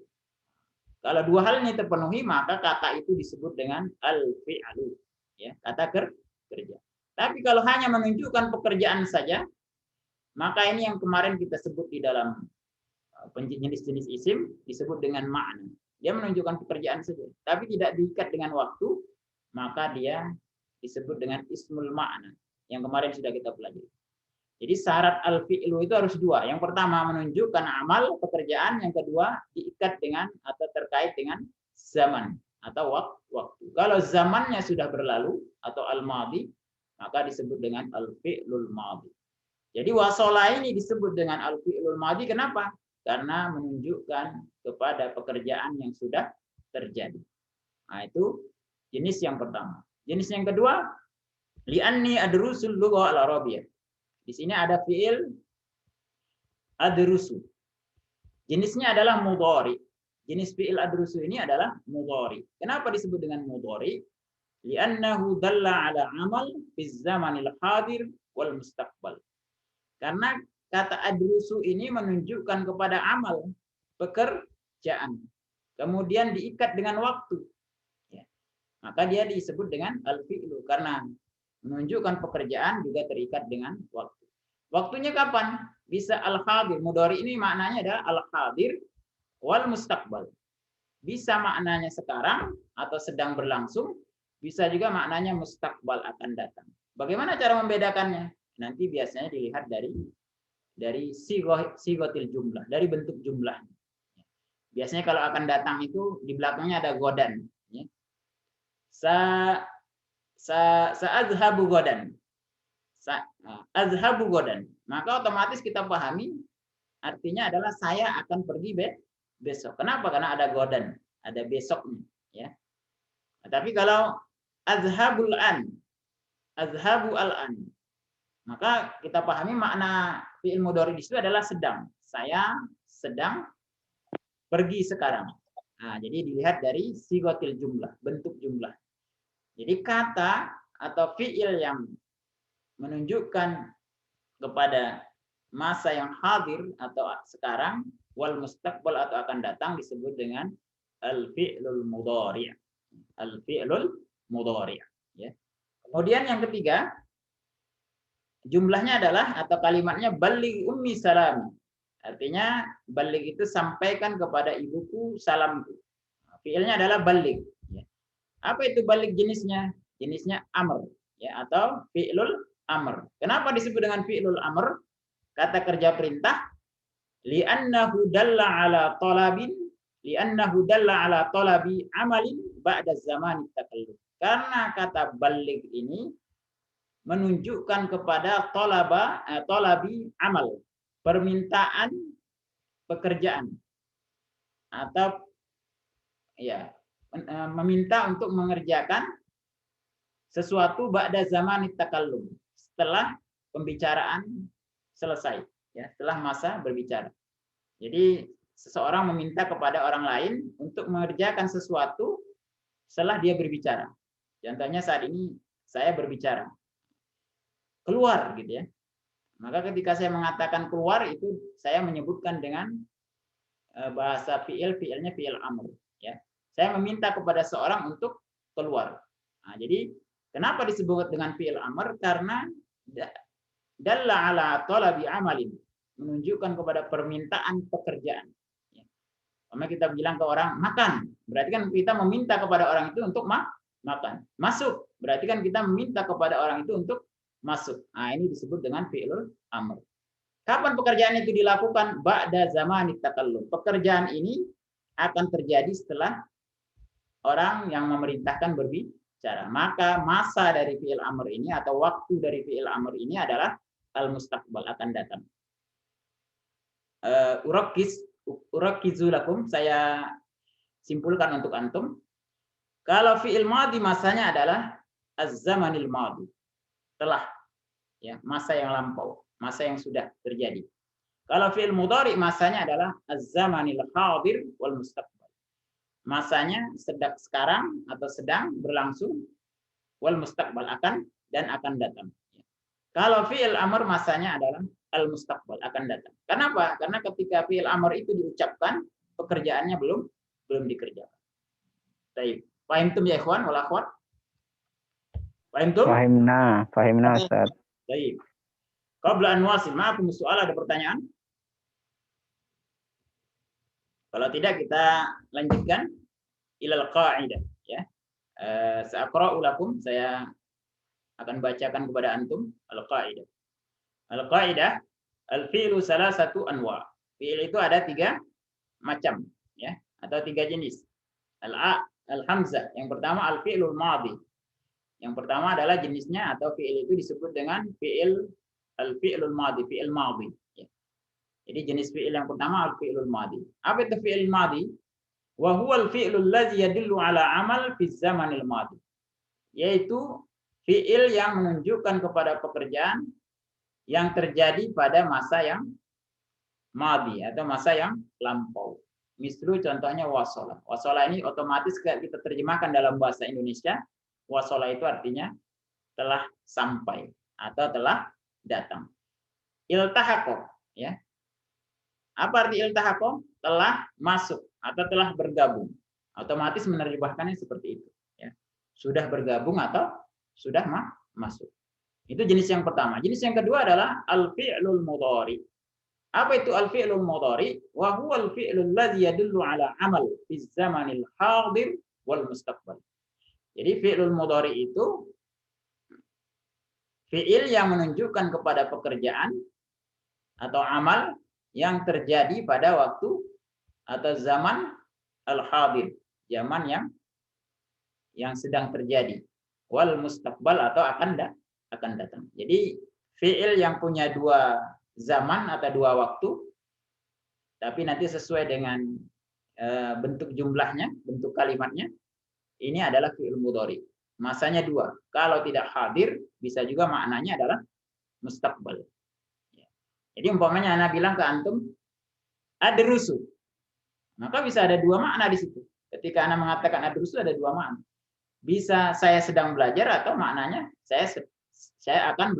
Kalau dua hal ini terpenuhi, maka kata itu disebut dengan al-fi'lu, ya, kata kerja. Tapi kalau hanya menunjukkan pekerjaan saja, maka ini yang kemarin kita sebut di dalam jenis-jenis isim disebut dengan makna. Dia menunjukkan pekerjaan saja, tapi tidak diikat dengan waktu, maka dia disebut dengan ismul makna yang kemarin sudah kita pelajari. Jadi syarat al-fi'lu itu harus dua. Yang pertama menunjukkan amal, pekerjaan. Yang kedua diikat dengan atau terkait dengan zaman atau waktu. Kalau zamannya sudah berlalu atau al-madi, maka disebut dengan al-fi'lul madi. Jadi wasola ini disebut dengan al-fi'lul madi. Kenapa? Karena menunjukkan kepada pekerjaan yang sudah terjadi. Nah, itu jenis yang pertama. Jenis yang kedua, li'anni adrusul lughah al-arabiyyah. Di sini ada fi'il adrusu. Jenisnya adalah mudhari. Jenis fi'il adrusu ini adalah mudhari. Kenapa disebut dengan mudhari? Li'annahu dalla ala amal fi zamanil hadir wal mustaqbal. Karena kata adrusu ini menunjukkan kepada amal, pekerjaan. Kemudian diikat dengan waktu. Ya. Maka dia disebut dengan al-fi'lu. Karena menunjukkan pekerjaan juga terikat dengan waktu. Waktunya kapan? Bisa al-hadir. Mudhari ini maknanya adalah al-hadir wal mustaqbal. Bisa maknanya sekarang atau sedang berlangsung. Bisa juga maknanya mustaqbal akan datang. Bagaimana cara membedakannya? Nanti biasanya dilihat dari sigotil jumlah, dari bentuk jumlahnya. Biasanya kalau akan datang itu di belakangnya ada godan. Sa'azhabu godan. Azhabu godan. Maka otomatis kita pahami artinya adalah saya akan pergi besok. Kenapa? Karena ada godan, ada besoknya. Ya. Nah, tapi kalau azhabul an, azhabu al-an, maka kita pahami makna fi'il mudhari di situ adalah sedang. Saya sedang pergi sekarang. Nah, jadi dilihat dari sigotil jumlah, bentuk jumlah. Jadi kata atau fi'il yang menunjukkan kepada masa yang hadir atau sekarang wal mustaqbal atau akan datang disebut dengan al-fi'lul mudhari'. Al-fi'lul mudhari', ya. Kemudian yang ketiga, jumlahnya adalah atau kalimatnya baligh ummi salami. Artinya baligh itu sampaikan kepada ibuku salamku. Fi'ilnya adalah baligh, ya. Apa itu baligh jenisnya? Jenisnya amr, ya, atau fi'lul amr. Kenapa disebut dengan fi'lul amr? Kata kerja perintah, li'annahu dalla ala talabin, li'annahu dalla ala talabi amalin ba'da zaman takallum. Karena kata baligh ini menunjukkan kepada talabi amal, permintaan pekerjaan atau ya meminta untuk mengerjakan sesuatu ba'da zaman takallum, setelah pembicaraan selesai, ya, setelah masa berbicara. Jadi seseorang meminta kepada orang lain untuk mengerjakan sesuatu setelah dia berbicara. Contohnya saat ini saya berbicara, keluar gitu ya. Maka ketika saya mengatakan keluar itu saya menyebutkan dengan bahasa fi'ilnya fi'il amr, ya. Saya meminta kepada seorang untuk keluar. Nah, jadi kenapa disebut dengan fi'il amr? Karena dalla ala talabi amalin, menunjukkan kepada permintaan pekerjaan. Karena kita bilang ke orang makan, berarti kan kita meminta kepada orang itu untuk makan. Masuk, berarti kan kita meminta kepada orang itu untuk masuk. Nah, ini disebut dengan fi'lul amr. Kapan pekerjaan itu dilakukan? Ba'da zamanit takallum. Pekerjaan ini akan terjadi setelah orang yang memerintahkan berbicara. Maka masa dari fi'il amr ini atau waktu dari fi'il amr ini adalah al-mustaqbal, akan datang. Urakizu lakum, saya simpulkan untuk antum. Kalau fi'il madhi masanya adalah az-zamanil madhi, telah, ya, masa yang lampau, masa yang sudah terjadi. Kalau fi'il mudhari masanya adalah az-zamanil hadir wal mustaqbal, masanya sedang sekarang atau sedang berlangsung, wal mustaqbal akan dan akan datang. Kalau fi'il amr masanya adalah al mustaqbal, akan datang. Kenapa? Karena ketika fi'il amr itu diucapkan, pekerjaannya belum dikerjakan. Baik. Fahimtum ya ikhwan wal akhwat? Fahimtum? Fahimna Ustaz. Baik. Qabla an wasil, maaf soal, ada pertanyaan? Kalau tidak kita lanjutkan ilal qa'idah, ya. Sa'aqra'u lakum, saya akan bacakan kepada antum al-qa'idah. Al-qa'idah, al-fi'lu salasatu anwa'. Fi'il itu ada 3 macam, ya, atau 3 jenis. Al-hamzah, yang pertama al-fi'lul madhi. Yang pertama adalah jenisnya atau fi'il itu disebut dengan al-fi'lul madhi, fi'il madhi, ya. Jadi jenis fi'il yang pertama al-fi'lul madhi. Apa itu fi'il madhi? Wa huwa al-fi'lul ladzi yadullu ala amal fi zamanil madhi. Yaitu fi'il yang menunjukkan kepada pekerjaan yang terjadi pada masa yang madhi atau masa yang lampau. Mislu contohnya wasola. Wasola ini otomatis kita terjemahkan dalam bahasa Indonesia. Wasola itu artinya telah sampai atau telah datang. Iltahaqo, ya. Apa arti iltahaqo? Telah masuk atau telah bergabung. Otomatis menerjemahkannya seperti itu, ya. Sudah bergabung atau sudah masuk. Itu jenis yang pertama. Jenis yang kedua adalah al-fi'lul mudhari. Apa itu al-fi'lul mudhari? Wa huwa al-fi'lul ladzi yadullu ala amal fi zamanil hadir wal mustaqbal. Jadi fi'lul mudhari itu fi'il yang menunjukkan kepada pekerjaan atau amal yang terjadi pada waktu atau zaman al-hadir, zaman yang sedang terjadi, wal mustaqbal atau akan datang. Jadi fi'il yang punya 2 zaman atau 2 waktu, tapi nanti sesuai dengan bentuk jumlahnya, bentuk kalimatnya, ini adalah fi'il mudhari. Masanya 2. Kalau tidak hadir, bisa juga maknanya adalah mustaqbal. Jadi umpamanya ana bilang ke antum, adrusu. Maka bisa ada 2 makna di situ. Ketika ana mengatakan adrusu ada 2 makna. Bisa saya sedang belajar atau maknanya saya akan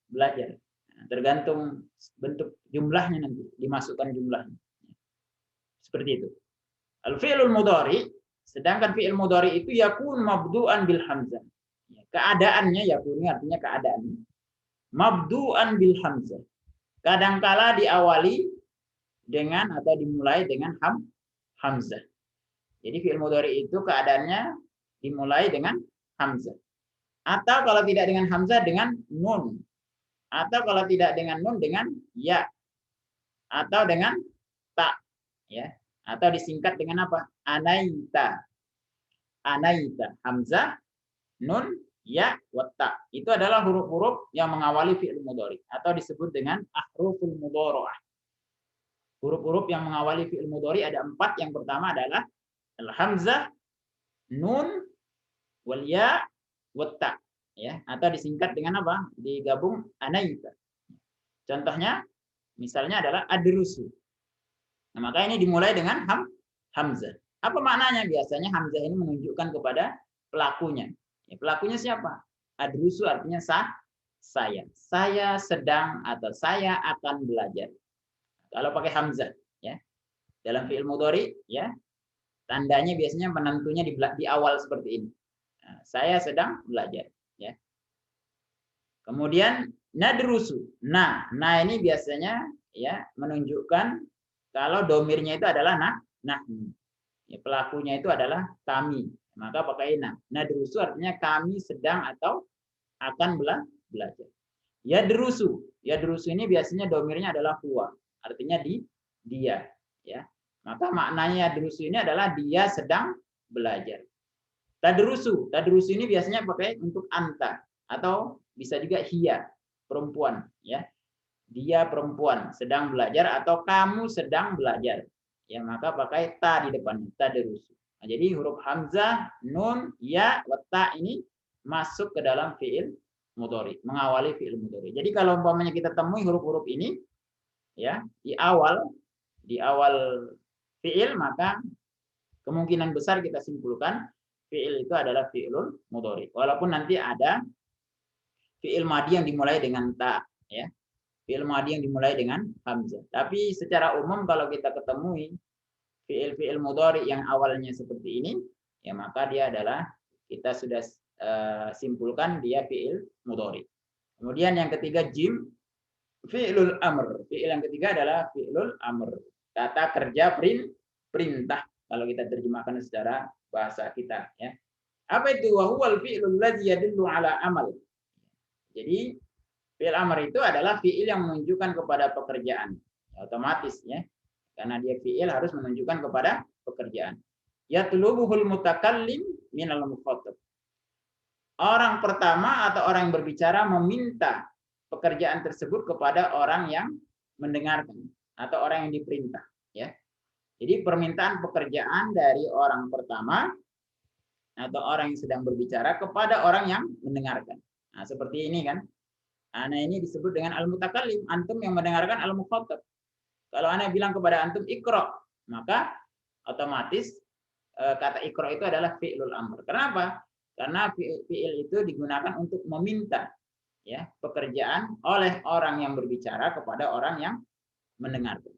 belajar. Tergantung bentuk jumlahnya nanti, dimasukkan jumlahnya. Seperti itu. Al-fi'lul mudhari, sedangkan fi'il mudhari itu yakun mabdu'an bil hamzah. Keadaannya yakun artinya keadaannya. Mabdu'an bil hamzah. Kadangkala diawali dengan atau dimulai dengan hamzah. Jadi fi'il mudhari itu keadaannya dimulai dengan hamzah. Atau kalau tidak dengan hamzah dengan nun. Atau kalau tidak dengan nun dengan ya. Atau dengan ta, ya. Atau disingkat dengan apa? Anaita. Anaita, hamzah, nun, ya, watta. Itu adalah huruf-huruf yang mengawali fi'il mudhari atau disebut dengan ahruful mudhara'ah. Huruf-huruf yang mengawali fi'il mudhari ada 4. Yang pertama adalah al-hamzah, nun, wal ya, watta, ya, atau disingkat dengan apa? Digabung anaita. Contohnya misalnya adalah adrusu. Nah, maka ini dimulai dengan hamzah. Apa maknanya? Biasanya hamzah ini menunjukkan kepada pelakunya. Ya, pelakunya siapa? Adrusu artinya saya. Saya sedang atau saya akan belajar. Kalau pakai hamzah, ya. Dalam fi'il mudhari, ya. Tandanya biasanya penentunya di awal seperti ini. Nah, saya sedang belajar, ya. Kemudian nadrusu. Nah ini biasanya ya menunjukkan kalau domirnya itu adalah nahnu. Ya, pelakunya itu adalah kami. Maka pakai nah. Nadrusu artinya kami sedang atau akan belajar. Yadrusu. Yadrusu ini biasanya domirnya adalah huwa. Artinya dia. Ya. Maka maknanya yadrusu ini adalah dia sedang belajar. Tadrusu. Tadrusu ini biasanya pakai untuk anta. Atau bisa juga hiya. Perempuan. Ya. dia perempuan sedang belajar atau kamu sedang belajar. Ya, maka pakai ta di depannya, tadrusu. Nah, jadi huruf hamzah, nun, ya, wa ta ini masuk ke dalam fiil mudhari, mengawali fiil mudhari. Jadi kalau umpamanya kita temui huruf-huruf ini ya di awal fiil, maka kemungkinan besar kita simpulkan fiil itu adalah fiilul mudhari. Walaupun nanti ada fiil madhi yang dimulai dengan ta, ya. Fiil madhi yang dimulai dengan hamzah. Tapi secara umum kalau kita ketemui fiil-fiil mudhari yang awalnya seperti ini, ya maka dia adalah, kita sudah simpulkan dia fiil mudhari. Kemudian yang ketiga jim, fiilul amr. Fiil yang ketiga adalah fiilul amr. Kata kerja, perintah kalau kita terjemahkan secara bahasa kita, ya. Apa itu? Wa huwal fi'lul ladzi yadullu ala amal. Jadi fi'il amr itu adalah fi'il yang menunjukkan kepada pekerjaan. Otomatis, ya. Karena dia fi'il harus menunjukkan kepada pekerjaan. Yatlubuhul mutakallim minal mukhatab. Orang pertama atau orang yang berbicara meminta pekerjaan tersebut kepada orang yang mendengarkan atau orang yang diperintah, ya. Jadi permintaan pekerjaan dari orang pertama atau orang yang sedang berbicara kepada orang yang mendengarkan. Nah, seperti ini kan. Nah, ini disebut dengan al-mutakallim, antum yang mendengarkan al-mukhatab. Kalau ana bilang kepada antum iqra, maka otomatis kata iqra itu adalah fi'lul amr. Kenapa? Karena fi'il itu digunakan untuk meminta, ya, pekerjaan oleh orang yang berbicara kepada orang yang mendengarkan.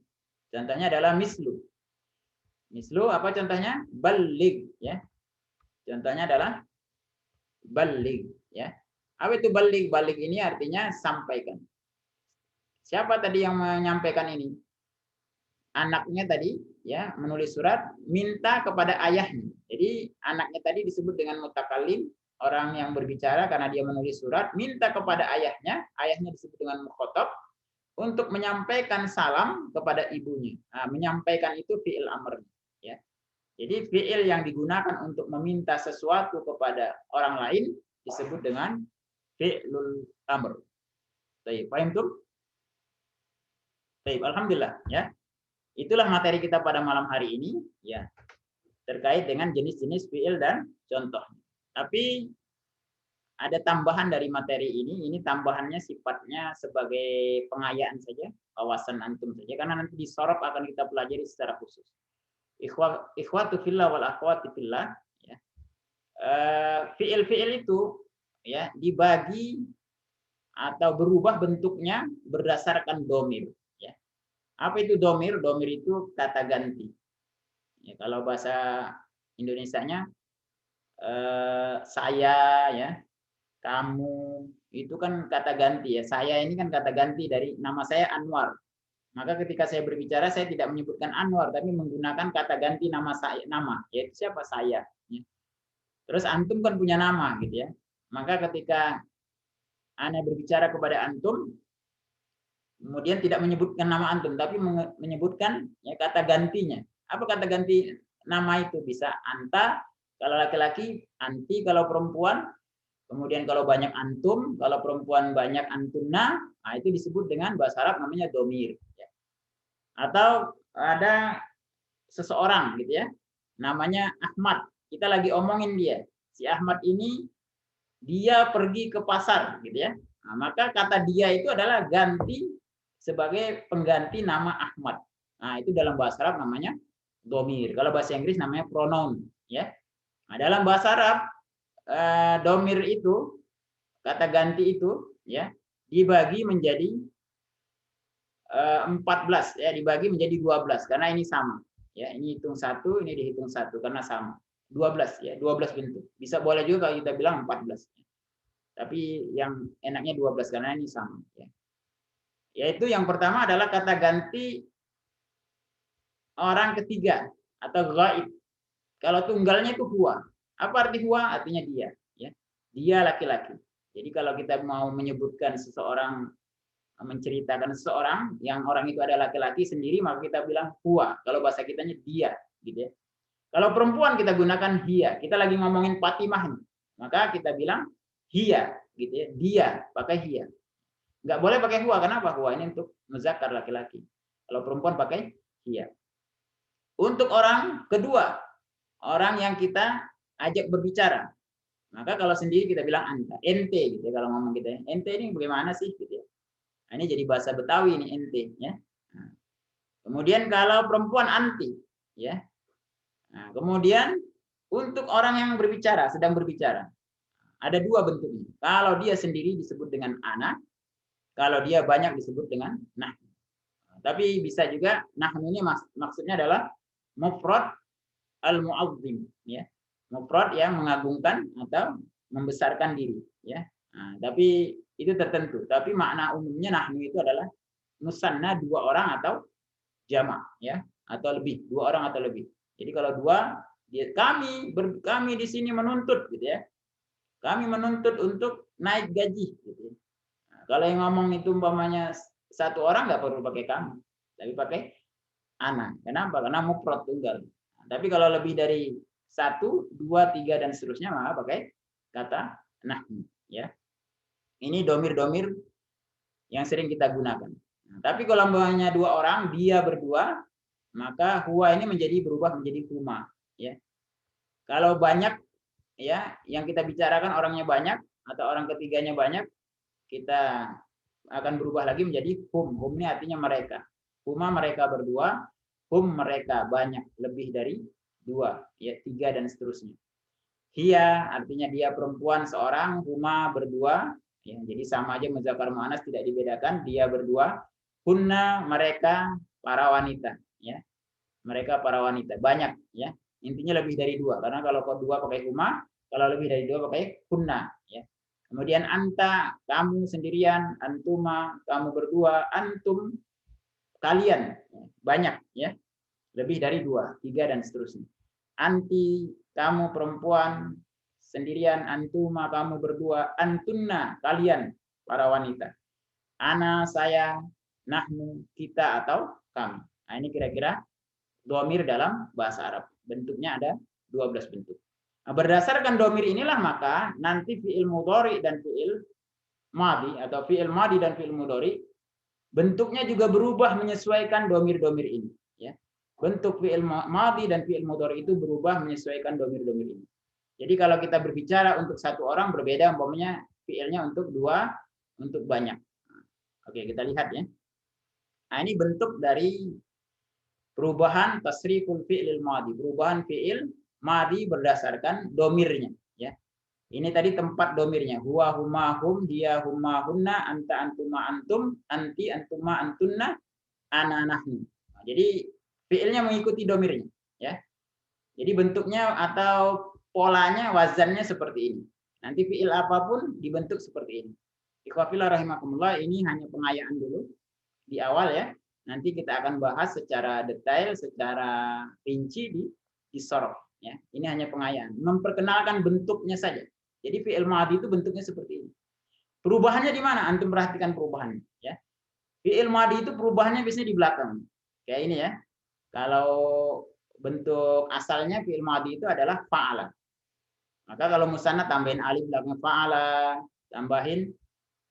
Contohnya adalah mislu. Mislu apa contohnya? Balligh, ya. Contohnya adalah balligh, ya. Apa itu balligh? Balligh ini artinya sampaikan. Siapa tadi yang menyampaikan ini? Anaknya tadi, ya, menulis surat minta kepada ayahnya. Jadi anaknya tadi disebut dengan mutakallim, orang yang berbicara karena dia menulis surat, minta kepada ayahnya. Ayahnya disebut dengan mukhatab untuk menyampaikan salam kepada ibunya. Nah, menyampaikan itu fi'il amr, ya. Jadi fi'il yang digunakan untuk meminta sesuatu kepada orang lain disebut dengan fi'lul amr. Baik, paham tuh? Baik, alhamdulillah, ya. Itulah materi kita pada malam hari ini, ya, terkait dengan jenis-jenis fi'il dan contohnya. Tapi ada tambahan dari materi ini tambahannya sifatnya sebagai pengayaan saja, wawasan antum saja, karena nanti di sorop akan kita pelajari secara khusus. Ikhwatu fillah wal akhwati fillah, ya. Fi'il-fi'il itu, ya, dibagi atau berubah bentuknya berdasarkan domir. Apa itu domir? Domir itu kata ganti. Ya, kalau bahasa Indonesianya saya, ya, kamu, itu kan kata ganti, ya. Saya ini kan kata ganti dari nama saya Anwar. Maka ketika saya berbicara saya tidak menyebutkan Anwar, tapi menggunakan kata ganti nama saya, nama, yaitu siapa? Saya. Ya. Terus antum kan punya nama, gitu, ya. Maka ketika ana berbicara kepada antum, kemudian tidak menyebutkan nama antum, tapi menyebutkan, ya, kata gantinya. Apa kata ganti nama itu? Bisa anta, kalau laki-laki, anti kalau perempuan, kemudian kalau banyak antum, kalau perempuan banyak antunna, nah itu disebut dengan bahasa Arab namanya domir. Ya. Atau ada seseorang, gitu, ya, namanya Ahmad, kita lagi omongin dia. Si Ahmad ini, dia pergi ke pasar, gitu, ya. Nah, maka kata dia itu adalah ganti sebagai pengganti nama Ahmad. Nah, itu dalam bahasa Arab namanya domir. Kalau bahasa Inggris namanya pronoun, ya. Nah, dalam bahasa Arab domir itu, kata ganti itu, ya, dibagi menjadi 14, ya, dibagi menjadi 12 karena ini sama, ya. Ini hitung satu, ini dihitung satu karena sama. 12, ya, 12 bentuk. Bisa boleh juga kalau kita bilang 14. Ya. Tapi yang enaknya 12 karena ini sama, ya. Yaitu yang pertama adalah kata ganti orang ketiga atau ghaib. Kalau tunggalnya itu huwa. Apa arti huwa? Artinya dia, ya. Dia laki-laki. Jadi kalau kita mau menyebutkan seseorang, menceritakan seseorang yang orang itu ada laki-laki sendiri, maka kita bilang huwa. Kalau bahasa kitanya dia, gitu, ya. Kalau perempuan kita gunakan hiya. Kita lagi ngomongin Fatimah, maka kita bilang hiya, gitu, ya. Dia, pakai hiya. Nggak boleh pakai huwa. Kenapa? Huwa ini untuk muzakkar laki-laki. Kalau perempuan pakai hiya. Untuk orang kedua, orang yang kita ajak berbicara, maka kalau sendiri kita bilang anta, ente gitu ya, kalau ngomong kita. Ente ini bagaimana sih gitu ya. Nah, ini jadi bahasa Betawi ini ente ya. Nah, kemudian kalau perempuan anti ya. Nah, kemudian untuk orang yang berbicara, sedang berbicara, ada dua bentuknya. Kalau dia sendiri disebut dengan ana, kalau dia banyak disebut dengan nah. Tapi bisa juga nahnu ini maksudnya adalah mufrad al-mu'azzim ya. Mufrad yang mengagungkan atau membesarkan diri ya. Nah, tapi itu tertentu. Tapi makna umumnya nahnu itu adalah musanna, dua orang atau jamak ya, atau lebih, dua orang atau lebih. Jadi kalau dua, kami di sini menuntut gitu ya. Kami menuntut untuk naik gaji gitu. Nah, kalau yang ngomong itu umpamanya satu orang nggak perlu pakai kami, tapi pakai ana. Kenapa? Karena mufrad tunggal. Nah, tapi kalau lebih dari 1, 2, 3 dan seterusnya maka pakai kata nahnu ya. Ini domir-domir yang sering kita gunakan. Nah, tapi kalau umpamanya dua orang, dia berdua, maka huwa ini berubah menjadi huma ya. Kalau banyak ya, yang kita bicarakan orangnya banyak atau orang ketiganya banyak, kita akan berubah lagi menjadi hum. Hum ini artinya mereka. Huma mereka berdua, hum mereka banyak, lebih dari 2, ya 3 dan seterusnya. Hiya artinya dia perempuan seorang, huma berdua, ya, jadi sama aja muzakkar muannas tidak dibedakan, dia berdua. Hunna mereka para wanita, ya. Mereka para wanita banyak, ya. Intinya lebih dari 2 karena kalau kedua pakai huma, kalau lebih dari 2 pakai hunna, ya. Kemudian anta kamu sendirian, antuma kamu berdua, antum kalian banyak ya, lebih dari 2, 3 dan seterusnya. Anti kamu perempuan sendirian, antuma kamu berdua, antunna kalian para wanita. Ana saya, nahnu kita atau kami. Nah, ini kira-kira domir dalam bahasa Arab. Bentuknya ada 12 bentuk. Nah, berdasarkan domir inilah maka nanti fi'il mudhari dan fi'il madhi atau fi'il madhi dan fi'il mudhari bentuknya juga berubah menyesuaikan domir-domir ini. Ya. Bentuk fi'il madhi dan fi'il mudhari itu berubah menyesuaikan domir-domir ini. Jadi kalau kita berbicara untuk satu orang berbeda, umpamanya fi'ilnya untuk 2, untuk banyak. Oke, kita lihat ya. Nah, ini bentuk dari perubahan tasriful fi'il madhi, perubahan fi'il madhi berdasarkan domirnya. Ya. Ini tadi tempat domirnya. Huwa, huma, hum, dia, huma, hunna, anta, antuma, antum, anti, antuma, antunna, ana, nahnu. Nah, jadi fi'ilnya mengikuti domirnya. Ya. Jadi bentuknya atau polanya, wazannya seperti ini. Nanti fi'il apapun dibentuk seperti ini. Ikhwafillah rahimakumullah, ini hanya pengayaan dulu di awal ya. Nanti kita akan bahas secara detail, secara rinci di sorof. Ya, ini hanya pengayaan, memperkenalkan bentuknya saja. Jadi fi'il madhi itu bentuknya seperti ini. Perubahannya di mana? Antum perhatikan perubahannya. Ya, fi'il madhi itu perubahannya biasanya di belakang. Kayak ini ya. Kalau bentuk asalnya fi'il madhi itu adalah fa'ala. Maka kalau musanna tambahin alif belakang fa'ala, tambahin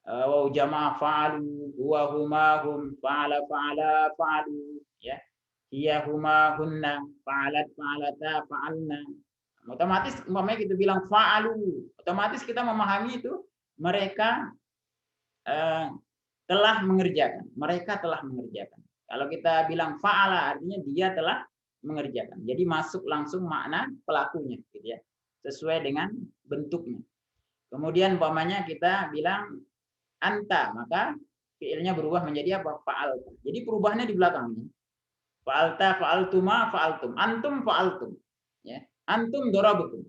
waw jama'a fa'alu, huwa huma hum, fa'ala fa'ala fa'alu. Ya. Hiya huma hunna, fa'alat fa'alata fa'alna. Otomatis umpamanya kita bilang fa'alu, otomatis kita memahami itu mereka telah mengerjakan. Mereka telah mengerjakan. Kalau kita bilang fa'ala artinya dia telah mengerjakan. Jadi masuk langsung makna pelakunya gitu ya. Sesuai dengan bentuknya. Kemudian umpamanya kita bilang anta, maka fi'ilnya berubah menjadi apa? Fa'al. Jadi perubahannya di belakangnya. Fa'alta, fa'altuma, fa'altum. Antum fa'altum. Ya. Antum darabutum.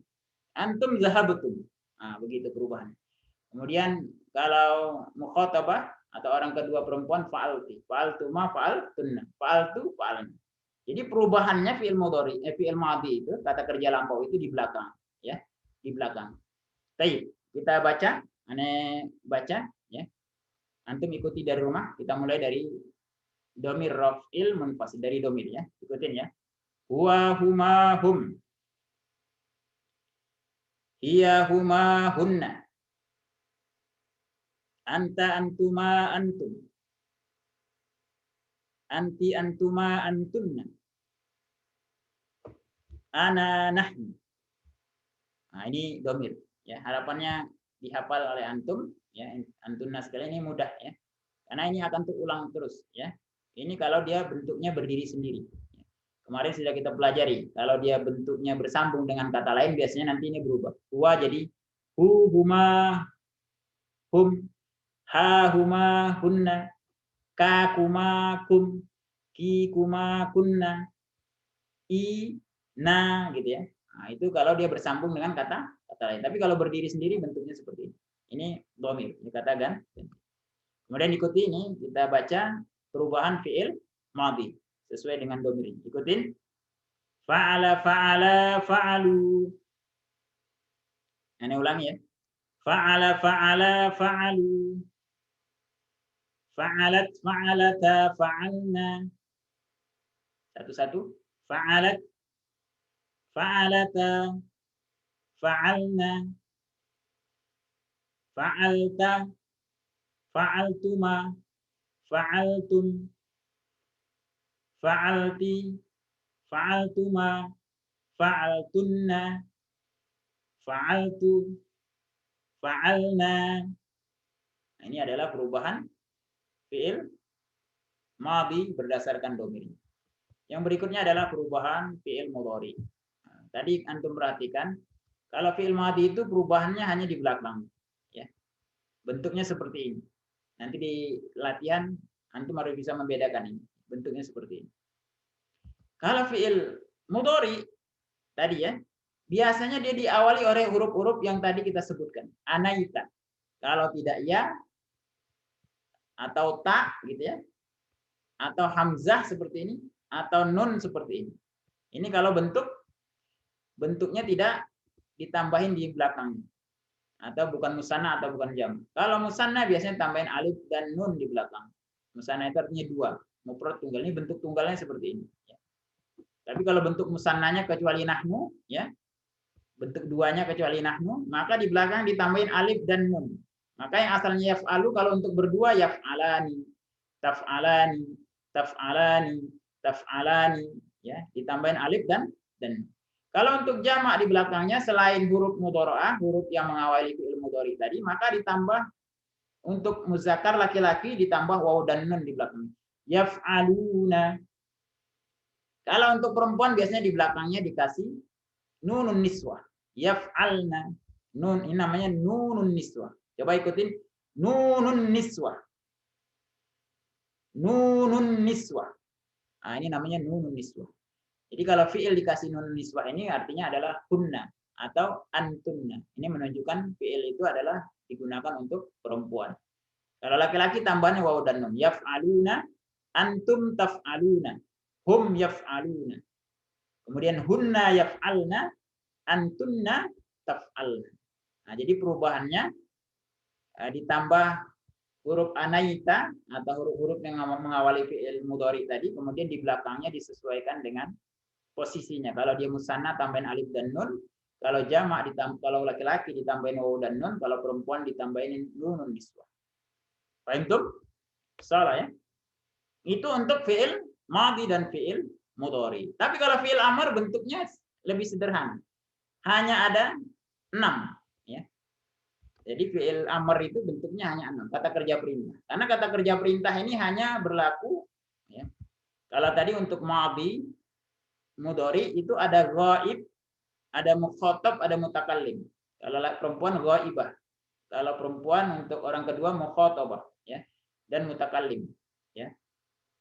Antum zahabutum. Nah, begitu perubahannya. Kemudian kalau mukhatabah atau orang kedua perempuan fa'alti. Fa'altuma, fa'altunna. Fa'altu, fa'alna. Jadi perubahannya fi'il mudhari, fi'il madhi itu kata kerja lampau itu di belakang, ya. Di belakang. Baik, kita baca, aneh baca ya. Antum ikuti dari rumah, kita mulai dari domir raf'il munfasil, dari domir ya. Ikutin ya. Huwa huma hum. Hiya huma hunna. Anta antuma antum. Anti antuma antunna. Ana nahnu. Nah, ini domir. Ya, harapannya dihafal oleh antum. Ya, antunna sekalian ini mudah ya. Karena ini akan terulang terus. Ya, ini kalau dia bentuknya berdiri sendiri. Kemarin sudah kita pelajari. Kalau dia bentuknya bersambung dengan kata lain, biasanya nanti ini berubah. Huwa jadi hu, huma, hum, ha, huma, hunna, ka, kuma, kum, ki, kuma, kunna, i, na, gitu ya. Nah, itu kalau dia bersambung dengan kata lain. Tapi kalau berdiri sendiri bentuknya seperti ini. Ini dhamir, dikatakan. Kemudian ikuti ini, kita baca perubahan fi'il madhi sesuai dengan dhamir. Ikutin. Fa'ala, fa'ala, fa'alu. Ini ulangi ya. Fa'ala, fa'ala, fa'alu. Fa'alat, fa'alata, fa'alna. Satu-satu. Fa'alat, fa'alata, fa'alna. Fa'alta, fa'altuma, fa'altum. Fa'alti, fa'altuma, fa'altunna, fa'altu, fa'alna. Nah, ini adalah perubahan fi'il madhi berdasarkan dhamir. Yang berikutnya adalah perubahan fi'il mudhari. Nah, tadi antum perhatikan, kalau fi'il madhi itu perubahannya hanya di belakang. Ya. Bentuknya seperti ini. Nanti di latihan antum harus bisa membedakan ini. Bentuknya seperti ini. Kalau fi'il mudhari tadi ya, biasanya dia diawali oleh huruf-huruf yang tadi kita sebutkan. Anaita. Kalau tidak ya atau ta gitu ya. Atau hamzah seperti ini atau nun seperti ini. Ini kalau bentuknya tidak ditambahin di belakangnya. Atau bukan musanna atau bukan jam. Kalau musanna biasanya tambahin alif dan nun di belakang. Musanna itu artinya dua. Mufrad tunggal, ini bentuk tunggalnya seperti ini. Tapi kalau bentuk musannanya kecuali nahnu, ya, bentuk duanya kecuali nahnu, maka di belakang ditambahin alif dan nun. Maka yang asalnya yaf'alu kalau untuk berdua yaf'alani, taf'alani, taf'alani, taf'alani, ya, ditambahin alif dan nun. Kalau untuk jamak di belakangnya selain huruf mudhari'ah, huruf yang mengawali fi'il mudhari tadi, maka ditambah untuk muzakkar laki-laki ditambah waw dan nun di belakangnya. Yaf'aluna. Kalau untuk perempuan biasanya di belakangnya dikasih nunun niswah. Yaf'alna. Nun ini namanya nunun niswah. Coba ikutin nunun niswah. Nunun niswah. Nah, ini namanya nunun niswah. Jadi kalau fi'il dikasih nunun niswah ini artinya adalah kunna atau antunna. Ini menunjukkan fi'il itu adalah digunakan untuk perempuan. Kalau laki-laki tambahnya waw dan nun. Yaf'aluna, antum taf'aluna. Hum yaf'aluna. Kemudian hunna yaf'alna, antunna taf'alna. Nah, jadi perubahannya ditambah huruf anaita atau huruf-huruf yang mengawali fi'il mudhari tadi, kemudian di belakangnya disesuaikan dengan posisinya. Kalau dia musanna tambahin alif dan nun, kalau jamak kalau laki-laki ditambahin waw dan nun, kalau perempuan ditambahin nunun niswah. Paham tuh? Salah ya? Itu untuk fi'il madhi dan fi'il mudhari. Tapi kalau fi'il amr bentuknya lebih sederhana. Hanya ada 6 ya. Jadi fi'il amr itu bentuknya hanya 6, kata kerja perintah. Karena kata kerja perintah ini hanya berlaku ya. Kalau tadi untuk madhi mudhari itu ada ghaib, ada mukhatab, ada mutakallim. Kalau perempuan ghaibah. Kalau perempuan untuk orang kedua mukhatabah ya dan mutakallim ya.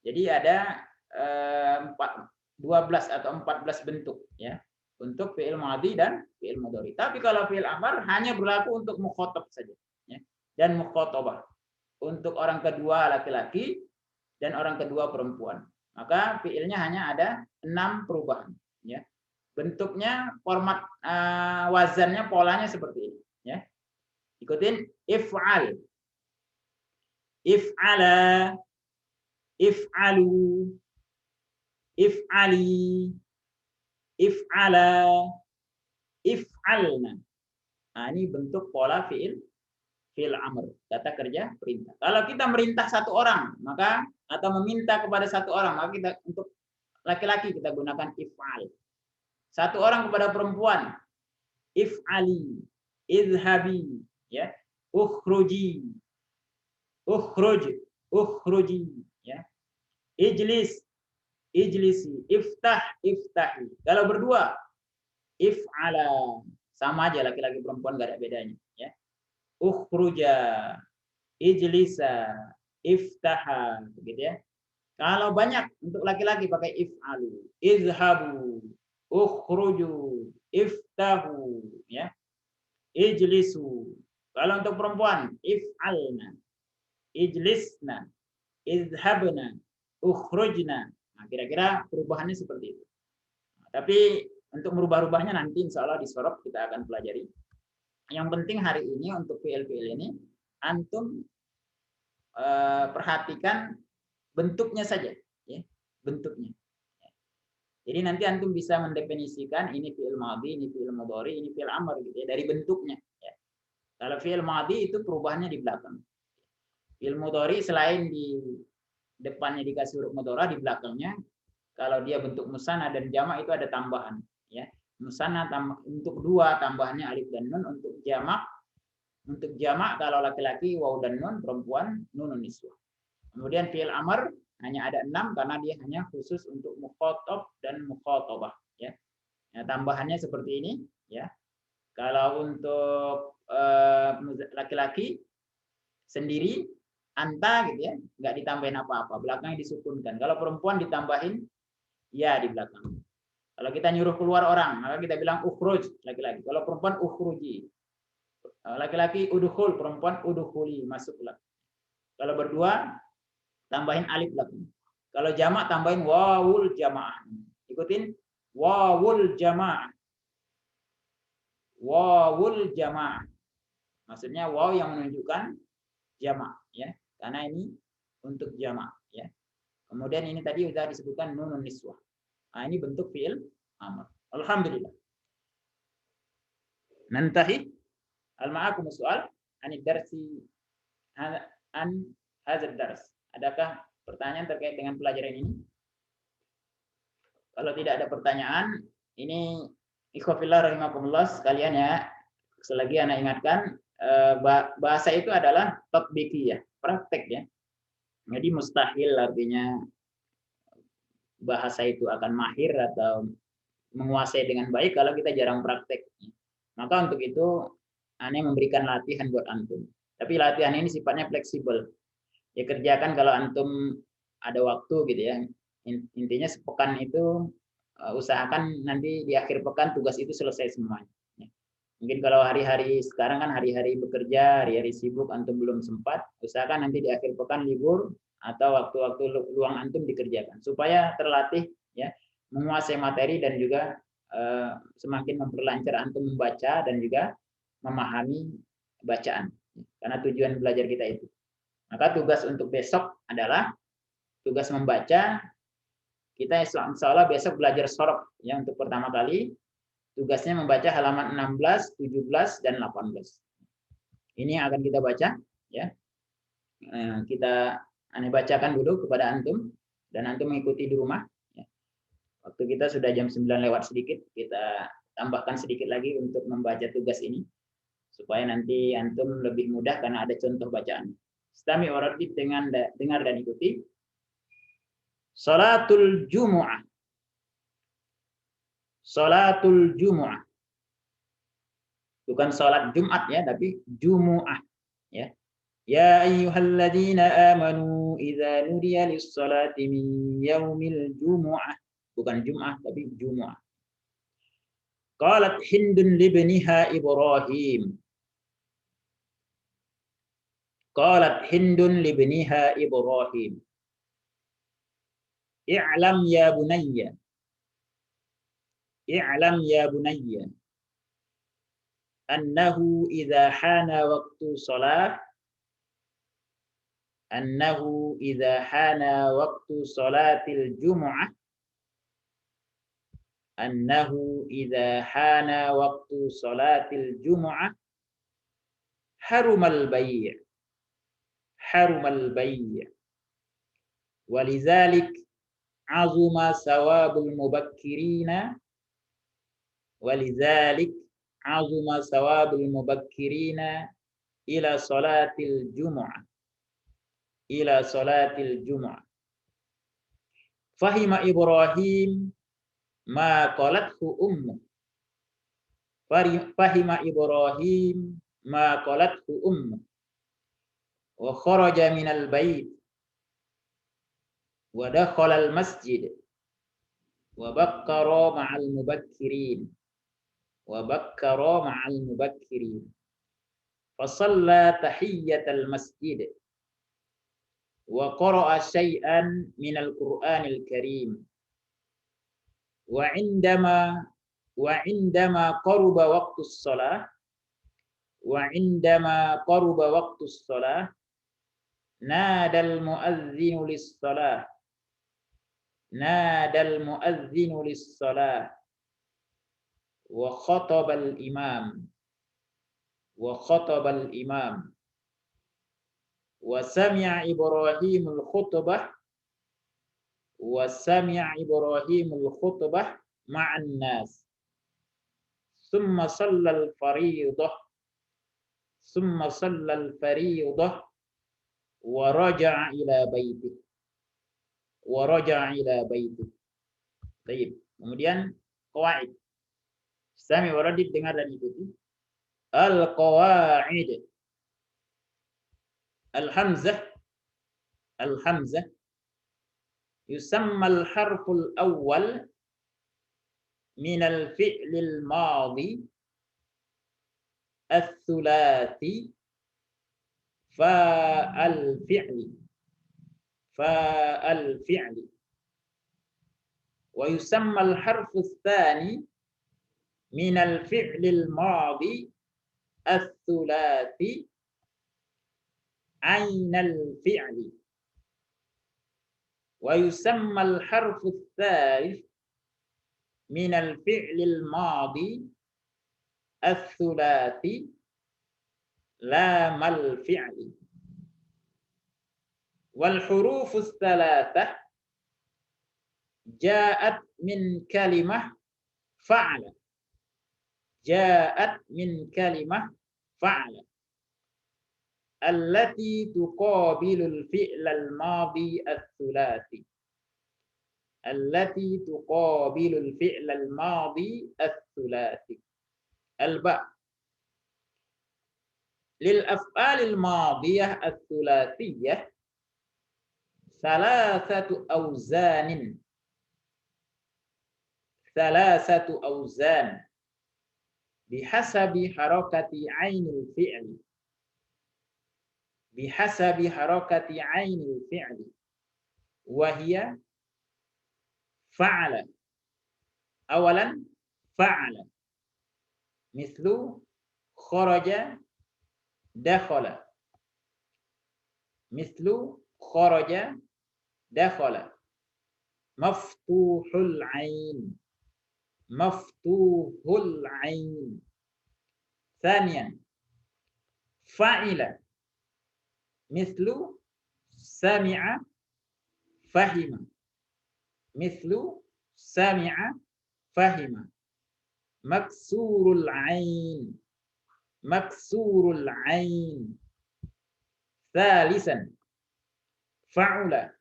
Jadi ada 12 atau 14 bentuk ya untuk fi'il madhi dan fi'il mudhari. Tapi kalau fi'il amr hanya berlaku untuk mukhatab saja ya dan mukhatabah. Untuk orang kedua laki-laki dan orang kedua perempuan. Maka fi'ilnya hanya ada 6 perubahan ya. Bentuknya format wazannya polanya seperti ini ya. Ikutin if'al. If'ala, if'alu, if'ali, if'ala, if'alna. Nah, ini bentuk pola fi'il fi'il amr, kata kerja perintah. Kalau kita merintah satu orang, maka atau meminta kepada satu orang, maka kita untuk laki-laki kita gunakan if'al. Satu orang kepada perempuan, if'ali, izhabi, ya, ukhruji, ukhruji, ya, ijlis, ijlisi, iftah, iftahi. Kalau berdua, if'ala, sama aja laki-laki perempuan gak ada bedanya, ya. Ukhruja, ijlisa, iftaha, begitu ya. Kalau banyak untuk laki-laki pakai if'alu, izhabu, ukhruju, iftahu, ya. Ijlisu. Kalau untuk perempuan, if'alna, ijlisna, izhabna, ukhrujna. Nah, kira-kira perubahannya seperti itu. Nah, tapi untuk merubah-rubahnya nanti insya Allah di sorop kita akan pelajari. Yang penting hari ini untuk fi'il-fi'il ini, antum perhatikan bentuknya saja, ya, bentuknya. Jadi nanti antum bisa mendefinisikan ini fi'il madhi, ini fi'il mudhari, ini fi'il amr gitu ya, dari bentuknya. Ya. Kalau fi'il madhi itu perubahannya di belakang. Fi'il mudhari selain di depannya dikasih huruf mudhara, di belakangnya kalau dia bentuk musanna dan jamak itu ada tambahan. Ya. Musanna untuk dua tambahannya alif dan nun, untuk jamak kalau laki-laki waw dan nun, perempuan nunun niswah. Kemudian fi'il amr hanya ada 6 karena dia hanya khusus untuk mukhatab dan mukhatabah, ya. Nah, tambahannya seperti ini, ya. Kalau untuk laki-laki sendiri anta gitu ya, nggak ditambahin apa-apa, belakangnya disukunkan. Kalau perempuan ditambahin ya di belakang. Kalau kita nyuruh keluar orang, maka kita bilang ukhruj laki-laki. Kalau perempuan ukhruji. Laki-laki udkhul, perempuan udkhuli, masuklah. Kalau berdua tambahin alif belakang. Kalau jamak tambahin wawul jamaah. Ikutin wawul jamaah. Wawul jamaah. Maksudnya waw yang menunjukkan jamak, ya. Karena ini untuk jamak, ya. Kemudian ini tadi sudah disebutkan nunun niswah. Nah, ini bentuk fi'il amr. Alhamdulillah. Nantahi al-ma'akum soal anid darsi an hadzal dars. Adakah pertanyaan terkait dengan pelajaran ini? Kalau tidak ada pertanyaan, ini ikhwafillah rahimakumullah sekalian ya. Selagi anak ingatkan, bahasa itu adalah tatbiki ya, praktek ya. Jadi mustahil artinya bahasa itu akan mahir atau menguasai dengan baik kalau kita jarang praktek. Maka untuk itu aneh memberikan latihan buat antum. Tapi latihan ini sifatnya fleksibel. Ya kerjakan kalau antum ada waktu gitu ya. Intinya sepekan itu usahakan nanti di akhir pekan tugas itu selesai semuanya. Mungkin kalau hari-hari sekarang kan hari-hari bekerja, hari-hari sibuk antum belum sempat, usahakan nanti di akhir pekan libur atau waktu-waktu luang antum dikerjakan supaya terlatih ya menguasai materi dan juga semakin memperlancar antum membaca dan juga memahami bacaan. Karena tujuan belajar kita itu. Maka tugas untuk besok adalah tugas membaca. Kita insya Allah besok belajar sorof ya untuk pertama kali. Tugasnya membaca halaman 16, 17, dan 18. Ini yang akan kita baca ya. Kita aneh bacakan dulu kepada antum dan antum mengikuti di rumah. Ya. Waktu kita sudah jam 9 lewat sedikit, kita tambahkan sedikit lagi untuk membaca tugas ini supaya nanti antum lebih mudah karena ada contoh bacaan. Istami waradib dengan dengar dan ikuti. Salatul Jumu'ah. Salatul Jumu'ah. Bukan salat Jumat ya, tapi Jumu'ah ya. Ya ayyuhalladzina amanu idza nudiya lis-salati min yaumil jumu'ah. Bukan Jum'ah tapi Jumu'ah. Qalat Hindun libniha Ibrahim. Qalat Hindun libniha Ibrahim. I'lam ya bunayya. I'lam ya bunayya. Annahu idza hana waqtu shalah. Annahu idza hana waqtu salatil jumu'ah. Annahu idza hana waqtu salatil jumu'ah. harumal bai'. Harumal bai'. Walizalik azuma sawabul mubakkirina. Walizalik azuma sawabul mubakkirina ila salatil jumu'ah. Ila salatil jumu'ah. Fahima Ibrahim ma qalathu ummu. Fahima Ibrahim ma qalathu ummu. Wa kharaja minal bait. Wa dakhala al masjid. Wa bakkara ma'al mubakkirin. Wa bakkara ma'al mubakkirin. Fa shalla tahiyyatal masjid. Wa qara'a syai'an minal Qur'anil Karim. Wa indama qaruba waqtus shalah nadal muadzinu lis-shalah wa khatabal imam wa sami'a Ibrahimul khutbah ma'an nas summa shallal fariidah wa raja'a ila baitih. Baik. Kemudian qawaid. Sami waradid, dengar dan ikuti. Al-qawaid. Al-hamzah yusamma al-harful awwal min al-fi'lil madi الثلاثي فالفعل ويسمى الحرف الثاني من الفعل الماضي الثلاثي عين الفعل ويسمى الحرف الثالث من الفعل الماضي الثلاثي لام الفعل والحروف الثلاثة جاءت من كلمة فعل التي تقابل الفعل الماضي الثلاثي الباء للأفعال الماضية الثلاثية ثلاثة أوزان بحسب حركة عين الفعل وهي فعل. أولا فعل مثل خرج دخل مفتوح العين. ثانيا فعل مثل سمع فهم مكسور العين. ثالثا فعل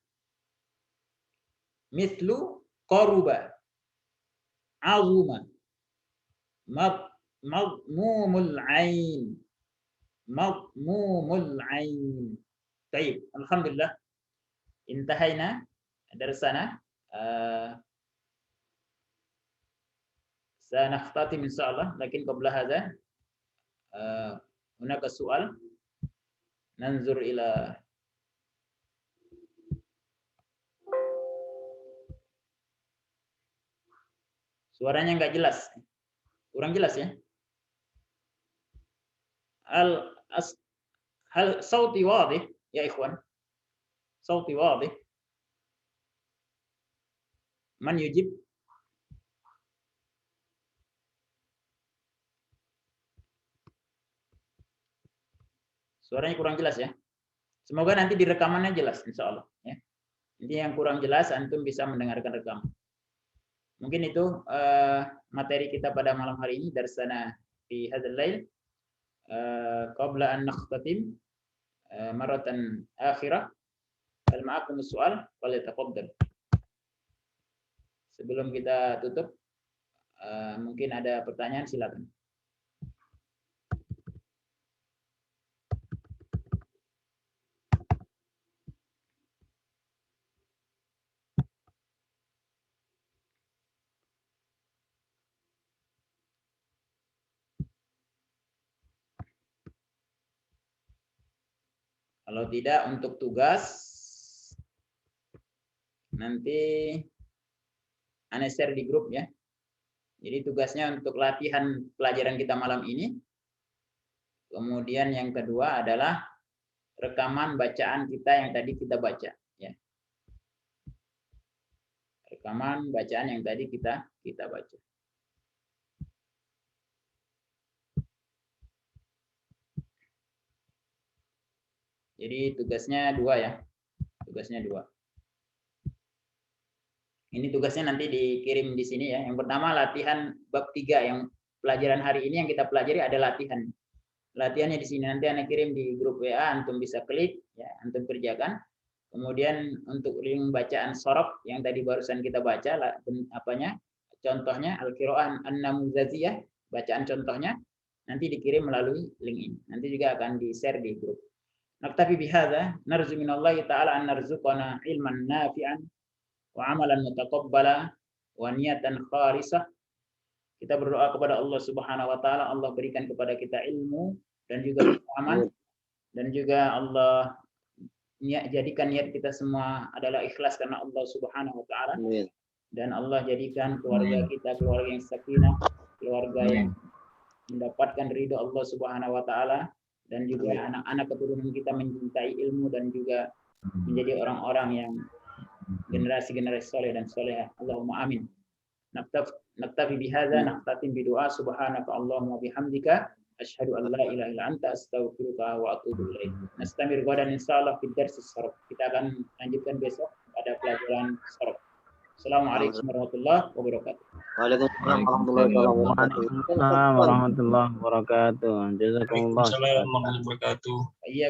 مثل قرب عظم مضموم العين. طيب الحمد لله انتهينا درسنا. سنختتم إن شاء الله، لكن قبل هذا هناك سؤال ننظر إلى suaranya nggak jelas, kurang jelas ya. هل صوتي واضح يا إخوان؟ صوتي واضح؟ من يجيب؟ Suaranya kurang jelas ya. Semoga nanti di rekamannya jelas, insya Allah. Ya. Ini yang kurang jelas, antum bisa mendengarkan rekaman. Mungkin itu materi kita pada malam hari ini darsana fi hadzal lail. Qabla an nakhtatim maratan akhirah. Hal ma'akum soal, falyatafadhal. Sebelum kita tutup, mungkin ada pertanyaan, silakan. Kalau tidak untuk tugas, nanti Anda share di grup ya. Jadi tugasnya untuk latihan pelajaran kita malam ini. Kemudian yang kedua adalah rekaman bacaan kita yang tadi kita baca. Ya. Rekaman bacaan yang tadi kita baca. Jadi tugasnya 2 ya. Tugasnya 2. Ini tugasnya nanti dikirim di sini ya. Yang pertama latihan bab 3 yang pelajaran hari ini yang kita pelajari ada latihan. Latihannya di sini nanti Anda kirim di grup WA, antum bisa klik ya, antum kerjakan. Kemudian untuk link bacaan sorof yang tadi barusan kita baca contohnya Al-Qira'ah An-Namuzaziyah, bacaan contohnya nanti dikirim melalui link ini. Nanti juga akan di-share di grup. Naktafi bihadza narju minallahi ta'ala an narzuqana ilman nafi'an wa amalan mutaqabbala wa niyatan kharisah. Kita berdoa kepada Allah Subhanahu wa taala, Allah berikan kepada kita ilmu dan juga pemahaman, dan juga Allah jadikan niat kita semua adalah ikhlas karena Allah Subhanahu wa taala. Dan Allah jadikan keluarga kita keluarga yang sakinah, keluarga yang mendapatkan ridho Allah Subhanahu wa taala, dan juga anak-anak keturunan kita mencintai ilmu dan juga menjadi orang-orang yang generasi-generasi soleh dan solehah. Allahumma amin. Naktafi bihadza, naktatim bidu'a, subhanaka Allahumma bihamdika, asyhadu an la ilaha illa anta, astaghfiruka wa atubu ilaik. Nastamir ghadan insyaallah fi darsis sarf. Kita akan lanjutkan besok pada pelajaran sarf. Assalamualaikum warahmatullahi wabarakatuh. Waalaikumsalam warahmatullahi wabarakatuh. Waalaikumsalam warahmatullahi wabarakatuh. Jazakumullah. Waalaikumsalam warahmatullahi wabarakatuh. Iya.